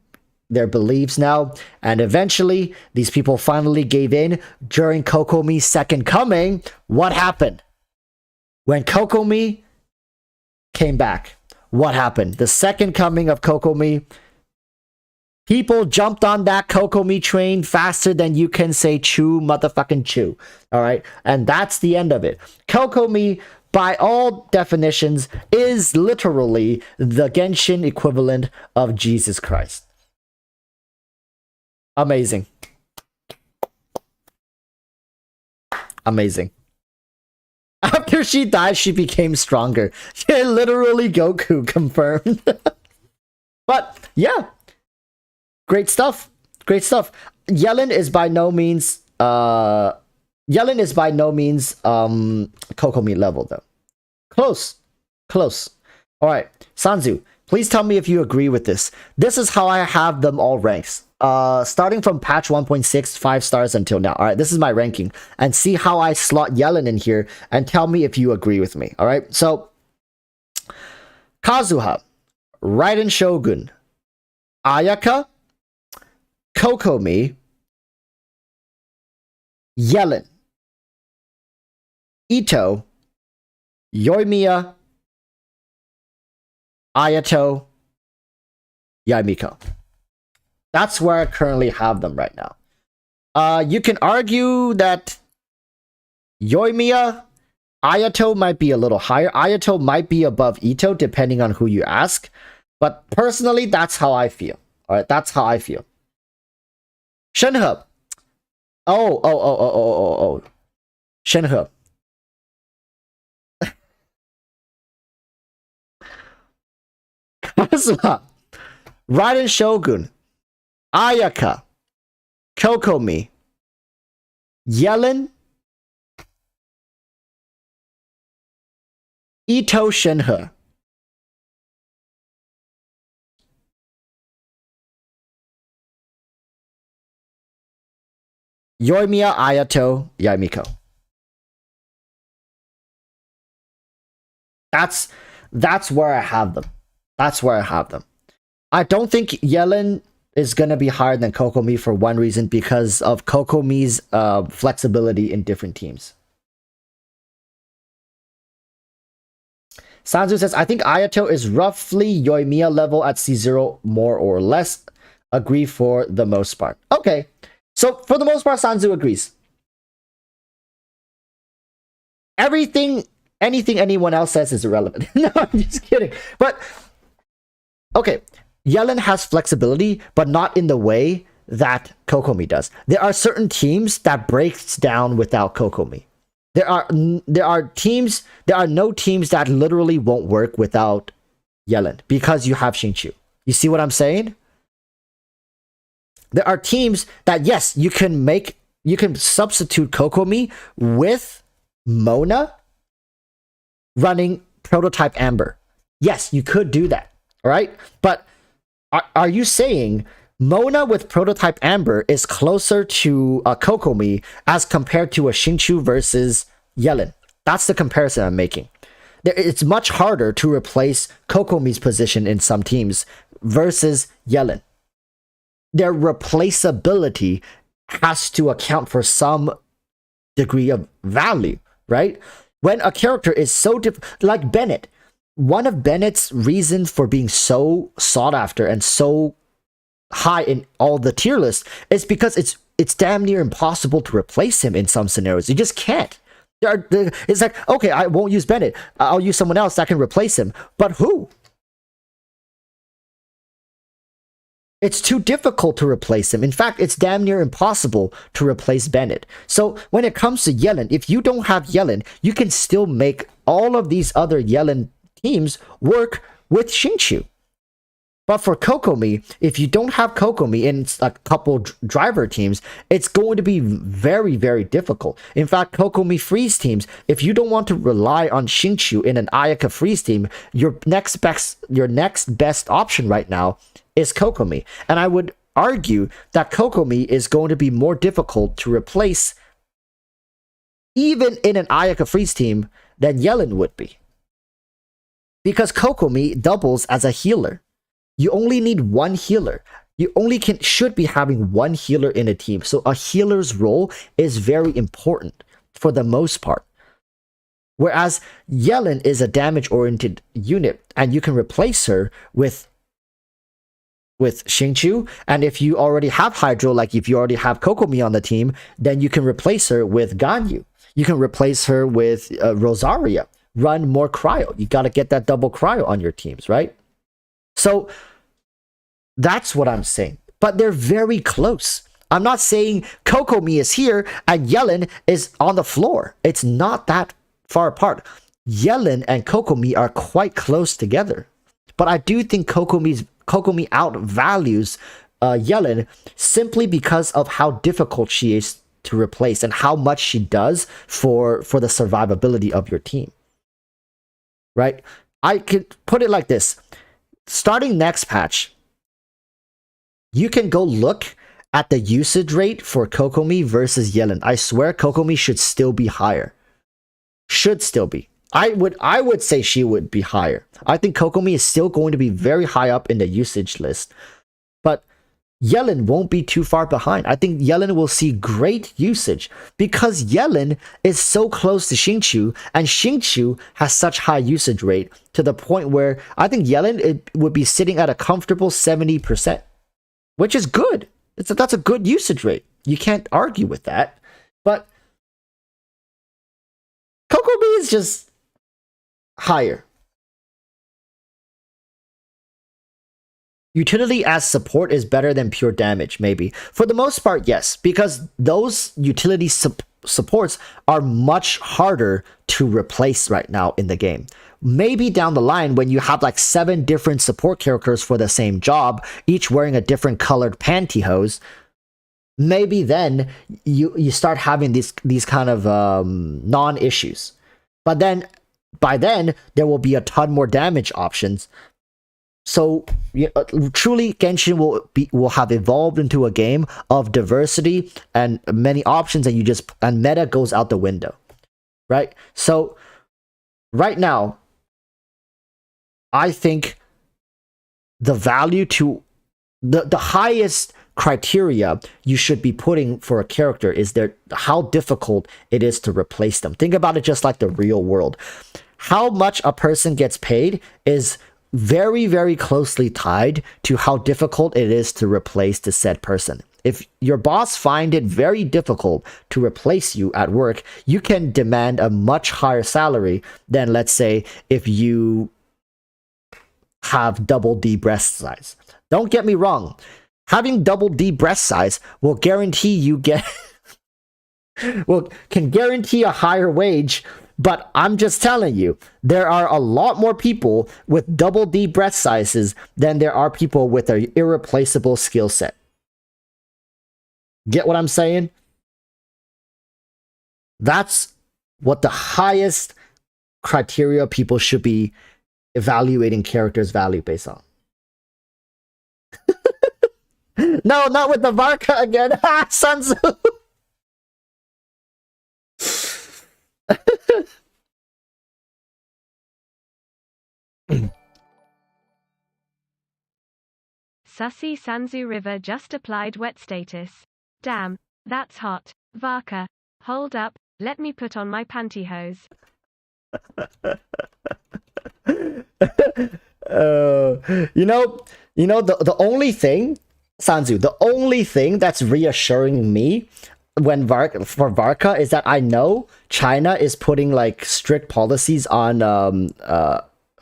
their beliefs now. And eventually, these people finally gave in. During Kokomi's second coming, what happened? When Kokomi came back, what happened? The second coming of Kokomi, people jumped on that Kokomi train faster than you can say chew, motherfucking chew. All right? And that's the end of it. Kokomi, by all definitions, is literally the Genshin equivalent of Jesus Christ. Amazing. Amazing. After she died, she became stronger. Literally Goku confirmed. But yeah. Great stuff. Great stuff. yELaN is by no means Kokomi level though. Close. Close. Alright. Sanzu, please tell me if you agree with this. This is how I have them all ranked. Starting from patch 1.6, 5 stars until now. Alright, this is my ranking. And see how I slot yELaN in here and tell me if you agree with me. Alright, so Kazuha, Raiden Shogun, Ayaka, Kokomi, yELaN, Ito, Yoimiya, Ayato, Yaimiko. That's where I currently have them right now. You can argue that Yoimiya, Ayato might be a little higher. Ayato might be above Ito, depending on who you ask. But personally, that's how I feel. Alright, that's how I feel. Shenhe. Oh. Shenhe. Kazuha. Raiden Shogun. Ayaka. Kokomi. yELaN. Ito Shenhe. Yoimiya, Ayato, Yaimiko. That's where I have them. That's where I have them. I don't think yELaN is going to be higher than Kokomi for one reason, because of Kokomi's flexibility in different teams. Sanzu says, I think Ayato is roughly Yoimiya level at C0, more or less. Agree for the most part. Okay. So, for the most part, Sanzu agrees. Anything anyone else says is irrelevant. No, I'm just kidding. But, okay, yELaN has flexibility, but not in the way that Kokomi does. There are certain teams that breaks down without Kokomi. There are no teams that literally won't work without yELaN, because you have Xingqiu. You see what I'm saying? There are teams that, yes, you can substitute Kokomi with Mona running Prototype Amber. Yes, you could do that, all right? But are you saying Mona with Prototype Amber is closer to a Kokomi as compared to a Xingqiu versus yELaN? That's the comparison I'm making. It's much harder to replace Kokomi's position in some teams versus yELaN. Their replaceability has to account for some degree of value, right? When a character is so different, like Bennett, one of Bennett's reasons for being so sought after and so high in all the tier lists is because it's damn near impossible to replace him in some scenarios. You just can't. It's like, okay, I won't use Bennett. I'll use someone else that can replace him. But who? It's too difficult to replace him. In fact, it's damn near impossible to replace Bennett. So when it comes to yELaN, if you don't have yELaN, you can still make all of these other yELaN teams work with Xingqiu. But for Kokomi, if you don't have Kokomi in a couple driver teams, it's going to be very, very difficult. In fact, Kokomi freeze teams, if you don't want to rely on Xingqiu in an Ayaka freeze team, your next best option right now is Kokomi. And I would argue that Kokomi is going to be more difficult to replace even in an Ayaka freeze team than yELaN would be. Because Kokomi doubles as a healer. You only need one healer. You only should be having one healer in a team. So a healer's role is very important for the most part. Whereas yELaN is a damage-oriented unit, and you can replace her with Xingqiu. And if you already have Hydro, like if you already have Kokomi on the team, then you can replace her with Ganyu. You can replace her with Rosaria. Run more cryo. You got to get that double cryo on your teams, right? So that's what I'm saying. But they're very close. I'm not saying Kokomi is here and yELaN is on the floor. It's not that far apart. yELaN and Kokomi are quite close together. But I do think Kokomi outvalues yELaN simply because of how difficult she is to replace and how much she does for the survivability of your team. Right? I could put it like this. Starting next patch, you can go look at the usage rate for Kokomi versus yELaN. I swear Kokomi should still be higher. Should still be. I would say she would be higher. I think Kokomi is still going to be very high up in the usage list. But yELaN won't be too far behind. I think yELaN will see great usage because yELaN is so close to Xingqiu, and Xingqiu has such high usage rate to the point where I think yELaN would be sitting at a comfortable 70%, which is good. That's a good usage rate. You can't argue with that. But Kokomi is just higher. Utility as support is better than pure damage, maybe. For the most part, yes, because those utility supports are much harder to replace right now in the game. Maybe down the line when you have like 7 different support characters for the same job, each wearing a different colored pantyhose, maybe then you start having these kind of non-issues. But then by then there will be a ton more damage options. So truly, Genshin will have evolved into a game of diversity and many options, and meta goes out the window, right? So right now, I think the value to the highest criteria you should be putting for a character is how difficult it is to replace them. Think about it just like the real world. How much a person gets paid is very, very closely tied to how difficult it is to replace the said person. If your boss find it very difficult to replace you at work, you can demand a much higher salary than, let's say, if you have double D breast size. Don't get me wrong. Having double D breast size will guarantee you can guarantee a higher wage. But I'm just telling you, there are a lot more people with double D breast sizes than there are people with an irreplaceable skill set. Get what I'm saying? That's what the highest criteria people should be evaluating characters' value based on. No, not with the Varka again. Ha, Sun Tzu. Sussy Sanzu River just applied wet status. Damn, that's hot. Varka, hold up, let me put on my pantyhose. The only thing, Sanzu, the only thing that's reassuring me for Varka is that I know China is putting like strict policies on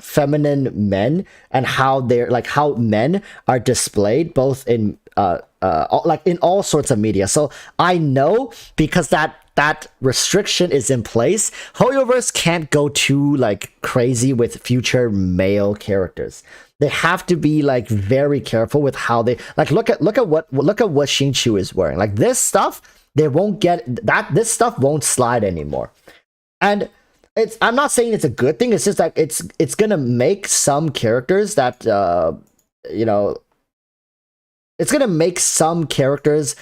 feminine men and how they're like how men are displayed both in like in all sorts of media. So I know because that restriction is in place, Hoyoverse can't go too like crazy with future male characters. They have to be like very careful with how they like look at what Xingqiu is wearing. Like this stuff, they won't get that. This stuff won't slide anymore. And I'm not saying it's a good thing. It's just like it's gonna make some characters that you know, it's gonna make some characters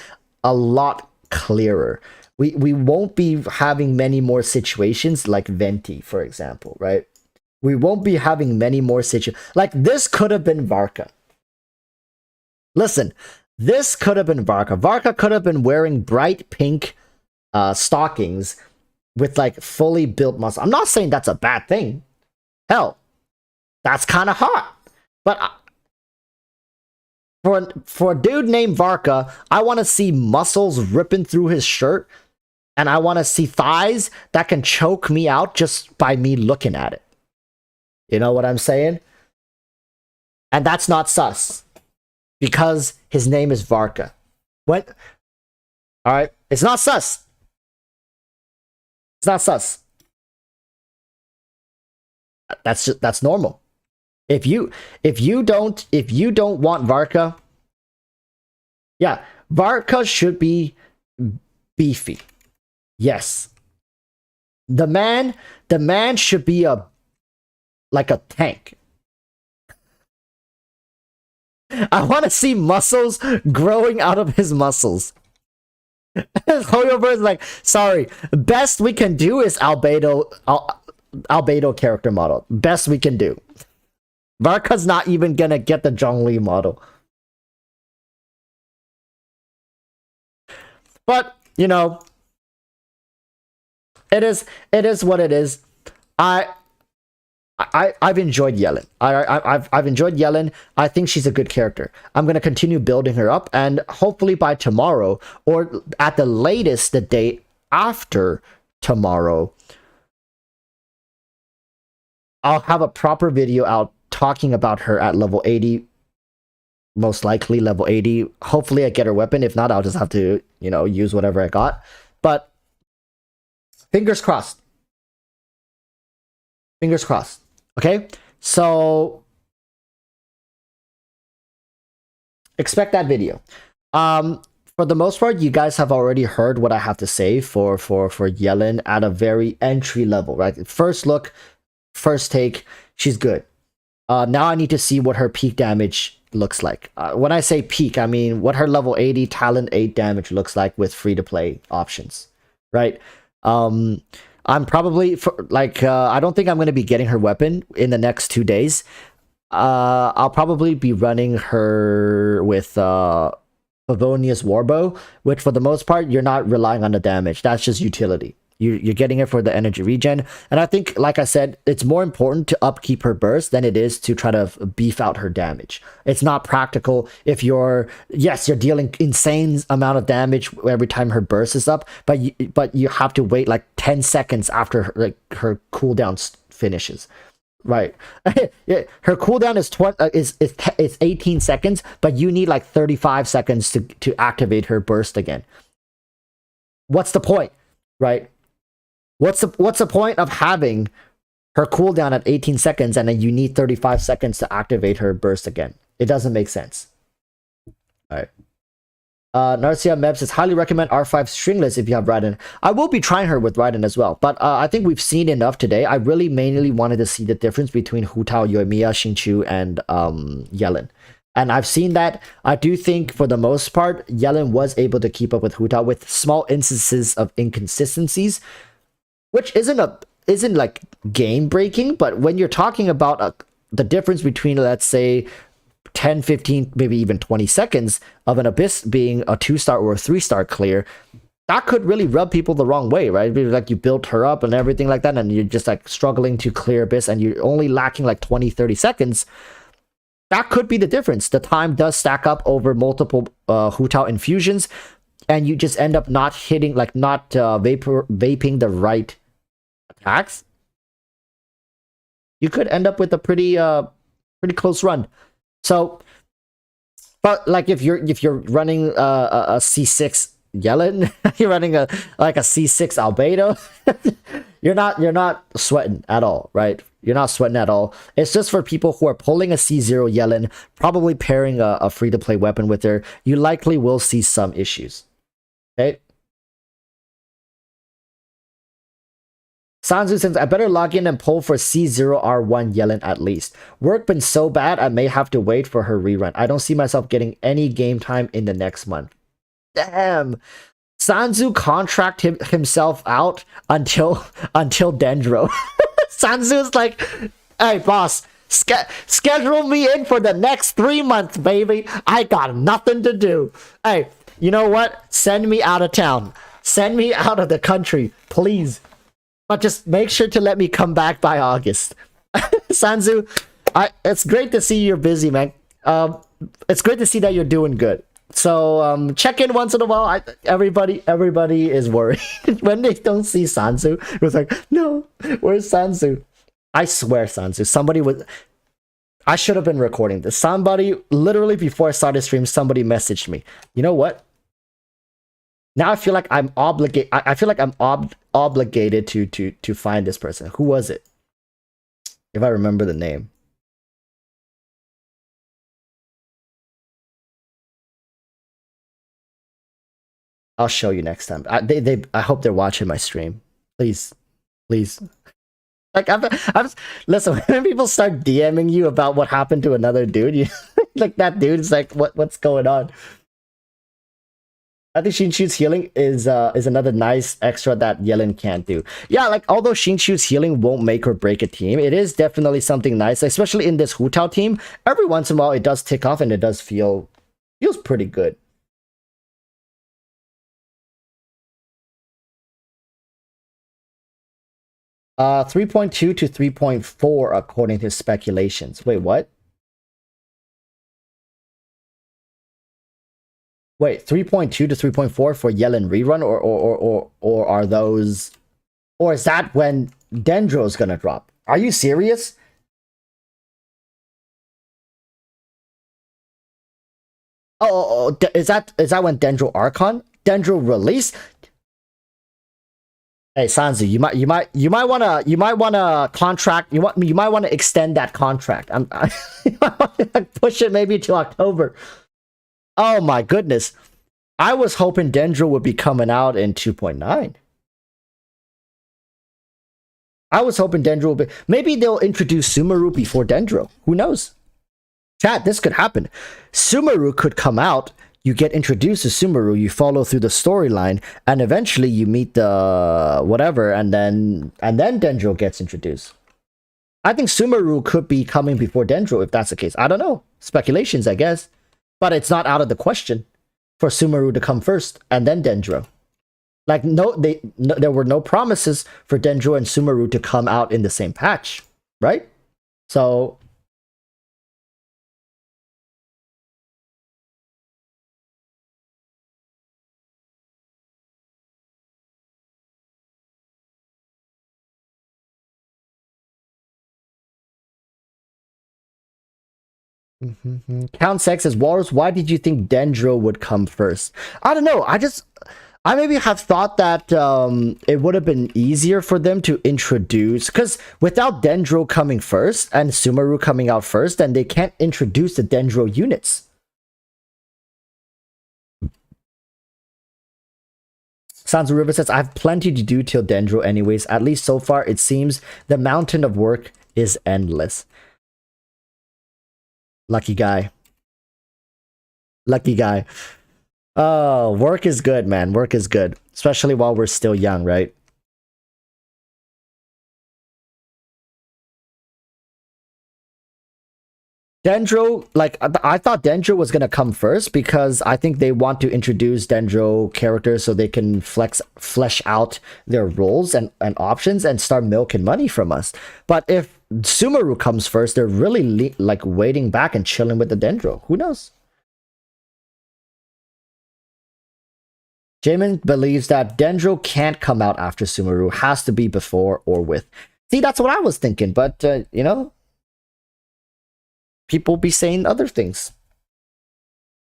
a lot clearer. We won't be having many more situations like Venti, for example, right? We won't be having many more situations. Like, this could have been Varka. Listen, this could have been Varka. Varka could have been wearing bright pink stockings with, like, fully built muscle. I'm not saying that's a bad thing. Hell, that's kind of hot. But for a dude named Varka, I want to see muscles ripping through his shirt, and I want to see thighs that can choke me out just by me looking at it. You know what I'm saying? And that's not sus. Because his name is Varka. What? Alright? It's not sus. It's not sus. That's normal. If you don't want Varka, yeah, Varka should be beefy. Yes. The man should be like a tank. I want to see muscles growing out of his muscles. Hoyoverse is like, sorry, best we can do is albedo character model. Best we can do. Varka's not even gonna get the Zhongli model. But, you know, it is what it is. I've enjoyed yELaN. I've enjoyed yELaN. I think she's a good character. I'm gonna continue building her up, and hopefully by tomorrow, or at the latest the day after tomorrow, I'll have a proper video out talking about her at level 80. Most likely level 80. Hopefully I get her weapon. If not, I'll just have to, you know, use whatever I got. But fingers crossed. Fingers crossed. Okay, so expect that video. For the most part, you guys have already heard what I have to say for yELaN at a very entry level, right? First look, first take, she's good. Now I need to see what her peak damage looks like. When I say peak, I mean what her level 80 talent 8 damage looks like with free-to-play options, right? I'm probably, I don't think I'm going to be getting her weapon in the next 2 days. I'll probably be running her with Favonius Warbow, which for the most part, you're not relying on the damage. That's just utility. You're getting it for the energy regen. And I think, like I said, it's more important to upkeep her burst than it is to try to beef out her damage. It's not practical if you're dealing insane amount of damage every time her burst is up, but you have to wait like 10 seconds after her cooldown finishes. Right. Her cooldown is 18 seconds, but you need like 35 seconds to activate her burst again. What's the point? Right? What's the point of having her cooldown at 18 seconds and then you need 35 seconds to activate her burst again? It doesn't make sense. All right. Narcia Meb says, highly recommend R5 Stringless if you have Raiden. I will be trying her with Raiden as well, but I think we've seen enough today. I really mainly wanted to see the difference between Hu Tao, Yoimiya, Xingqiu, and yELaN. And I've seen that. I do think, for the most part, yELaN was able to keep up with Hu Tao with small instances of inconsistencies, which isn't like game breaking, but when you're talking about the difference between, let's say, 10, 15, maybe even 20 seconds of an Abyss being a 2-star or a 3-star clear, that could really rub people the wrong way, right? Like, you built her up and everything like that, and you're just like struggling to clear Abyss, and you're only lacking like 20, 30 seconds. That could be the difference. The time does stack up over multiple Hu Tao infusions. and you just end up not hitting, like not vaping the right attacks, you could end up with a pretty close run. So, but like if you're running a C6 yELaN, you're running a C6 Albedo, you're not sweating at all, right? You're not sweating at all. It's just for people who are pulling a C0 yELaN, probably pairing a free-to-play weapon with her. You likely will see some issues. Okay? Sanzu says, I better log in and pull for C0R1 yELaN at least. Work been so bad, I may have to wait for her rerun. I don't see myself getting any game time in the next month. Damn. Sanzu contract himself out until Dendro. Sanzu's like, hey boss, schedule me in for the next 3 months, baby. I got nothing to do. Hey, you know what? Send me out of town. Send me out of the country, please. But just make sure to let me come back by August. Sanzu, it's great to see you're busy, man. It's great to see that you're doing good. So check in once in a while. Everybody is worried when they don't see Sanzu. It's like, no, where's Sanzu? I swear, Sanzu, somebody was. I should have been recording this. Somebody literally before I started stream, somebody messaged me. You know what? Now I feel like I'm obligated. I feel like I'm obligated to find this person. Who was it? If I remember the name. I'll show you next time. I hope they're watching my stream. Please. Like listen, when people start DMing you about what happened to another dude, you like that dude is like, what's going on? I think Shinshu's healing is another nice extra that yELaN can't do. Yeah, like although Shinshu's healing won't make or break a team, it is definitely something nice, especially in this Hu Tao team. Every once in a while it does tick off and it does feels pretty good. 3.2 to 3.4 according to speculations. Wait, what? Wait, 3.2 to 3.4 for yELaN rerun, or are those, or is that when Dendro's gonna drop? Are you serious? Is that when Dendro Archon? Dendro release? Hey Sanzu, you might wanna contract. You might wanna extend that contract. You might wanna push it maybe to October. Oh my goodness, I was hoping Dendro would be coming out in 2.9. I was hoping Dendro would be. Maybe they'll introduce Sumeru before Dendro. Who knows? Chat, this could happen. Sumeru could come out. You get introduced to Sumeru, you follow through the storyline, and eventually you meet the whatever, and then Dendro gets introduced. I think Sumeru could be coming before Dendro if that's the case. I don't know. Speculations, I guess. But it's not out of the question for Sumeru to come first and then Dendro. Like there were no promises for Dendro and Sumeru to come out in the same patch, right? So Count Sex says, Walrus, why did you think Dendro would come first? I don't know. I maybe have thought that it would have been easier for them to introduce, because without Dendro coming first and Sumeru coming out first, then they can't introduce the Dendro units. Sanzu River says, I have plenty to do till Dendro anyways. At least so far, it seems the mountain of work is endless. Lucky guy. Lucky guy. Oh, work is good, man. Work is good. Especially while we're still young, right? Dendro, like, I thought Dendro was gonna come first because I think they want to introduce Dendro characters so they can flesh out their roles and options and start milking money from us. But if Sumeru comes first, they're really like waiting back and chilling with the Dendro. Who knows? Jamin believes that Dendro can't come out after Sumeru, has to be before or with. See, that's what I was thinking, but you know, people be saying other things.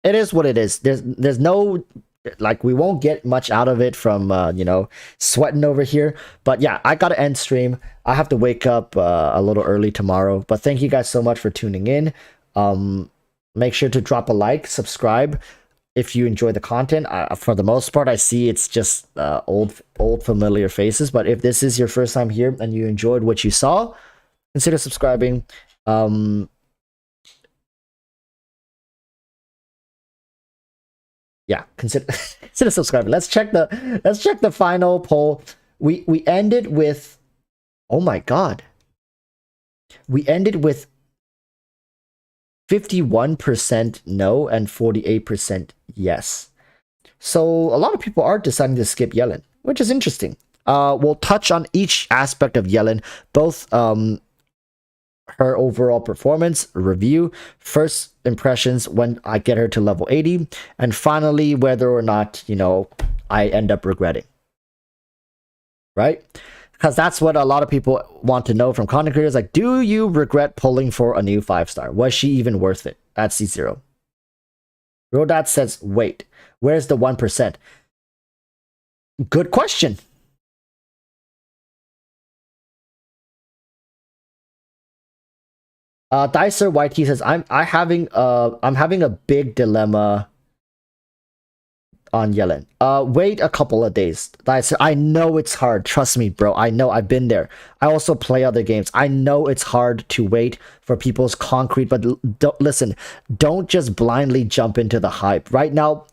It is what it is. There's no, like, we won't get much out of it from you know, sweating over here. But yeah, I gotta end stream. I have to wake up a little early tomorrow. But thank you guys so much for tuning in. Make sure to drop a like, subscribe if you enjoy the content. For the most part, I see it's just old familiar faces. But if this is your first time here and you enjoyed what you saw, consider subscribing. Yeah, consider subscribing. Let's check the final poll. We ended with, oh my god, we ended with 51% no and 48% yes. So a lot of people are deciding to skip yELaN, which is interesting. We'll touch on each aspect of yELaN, both her overall performance, review, first impressions when I get her to level 80, and finally whether or not, you know, I end up regretting. Right? Because that's what a lot of people want to know from content creators. Like, do you regret pulling for a new 5-star? Was she even worth it? At C0. Rodat says, wait, where's the 1%? Good question. Dicer YT says, I'm having a big dilemma on yELaN. Wait a couple of days. I know it's hard. Trust me, bro. I know. I've been there. I also play other games. I know it's hard to wait for people's concrete, but listen, don't just blindly jump into the hype. Right now,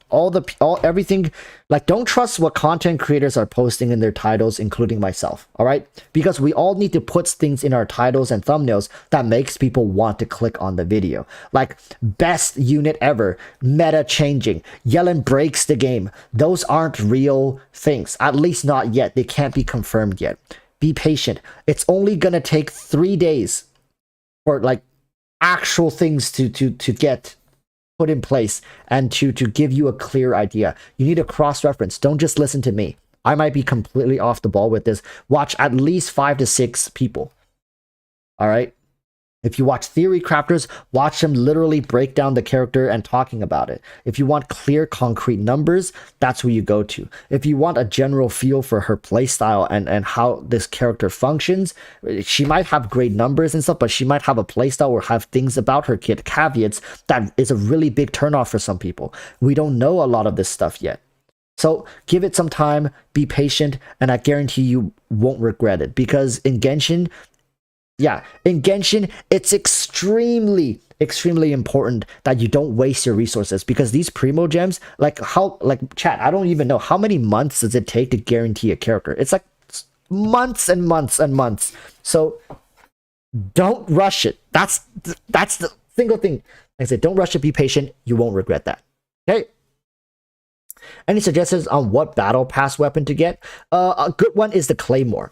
everything, like, don't trust what content creators are posting in their titles, including myself, all right? Because we all need to put things in our titles and thumbnails that makes people want to click on the video. Like, best unit ever, meta changing, yELaN breaks the game. Those aren't real things, at least not yet. They can't be confirmed yet. Be patient. It's only gonna take 3 days for, like, actual things to get put in place and to give you a clear idea. You need a cross-reference. Don't just listen to me. I might be completely off the ball with this. Watch at least 5 to 6 people. All right? If you watch theory crafters, watch them literally break down the character and talking about it. If you want clear, concrete numbers, that's who you go to. If you want a general feel for her playstyle and how this character functions, she might have great numbers and stuff, but she might have a playstyle or have things about her kit, caveats, that is a really big turnoff for some people. We don't know a lot of this stuff yet. So give it some time, be patient, and I guarantee you won't regret it. Because in Genshin, it's extremely important that you don't waste your resources, because these primo gems, chat, I don't even know how many months does it take to guarantee a character. It's like months and months and months. So don't rush it. That's the single thing. Like I said, don't rush it, be patient. You won't regret that. Okay. Any suggestions on what battle pass weapon to get? A good one is the Claymore.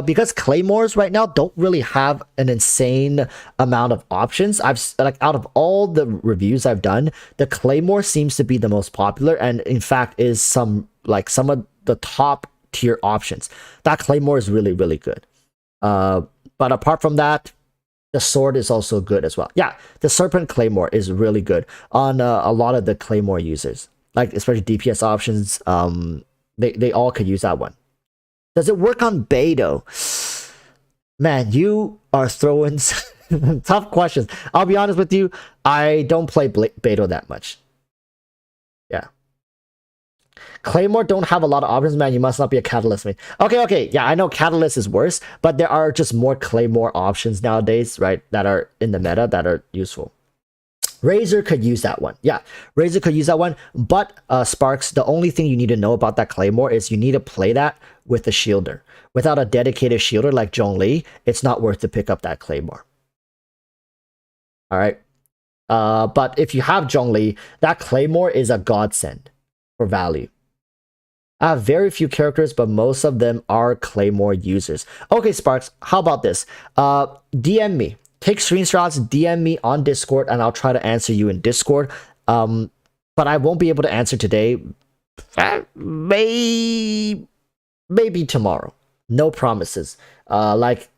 Because Claymores right now don't really have an insane amount of options. Out of all the reviews I've done, the Claymore seems to be the most popular, and in fact is some of the top tier options. That Claymore is really, really good. But apart from that, the sword is also good as well. Yeah, the Serpent Claymore is really good on a lot of the Claymore users, like especially DPS options. They all could use that one. Does it work on Beidou? Man, you are throwing tough questions. I'll be honest with you, I don't play Beidou that much. Yeah. Claymore don't have a lot of options, man. You must not be a Catalyst main. Okay. Yeah, I know Catalyst is worse, but there are just more Claymore options nowadays, right? That are in the meta that are useful. Razor could use that one. Yeah, Razor could use that one. But Sparks, the only thing you need to know about that Claymore is you need to play that with a shielder. Without a dedicated shielder like Zhongli, it's not worth to pick up that Claymore. All right. But if you have Zhongli, that Claymore is a godsend for value. I have very few characters, but most of them are Claymore users. Okay, Sparks, how about this? DM me. Take screenshots, DM me on Discord, and I'll try to answer you in Discord. But I won't be able to answer today maybe tomorrow. No promises. Like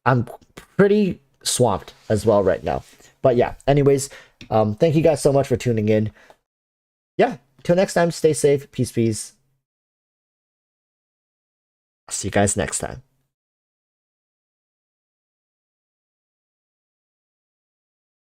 I'm pretty swamped as well right now. But yeah, anyways, thank you guys so much for tuning in. Yeah, till next time, stay safe, peace. See you guys next time.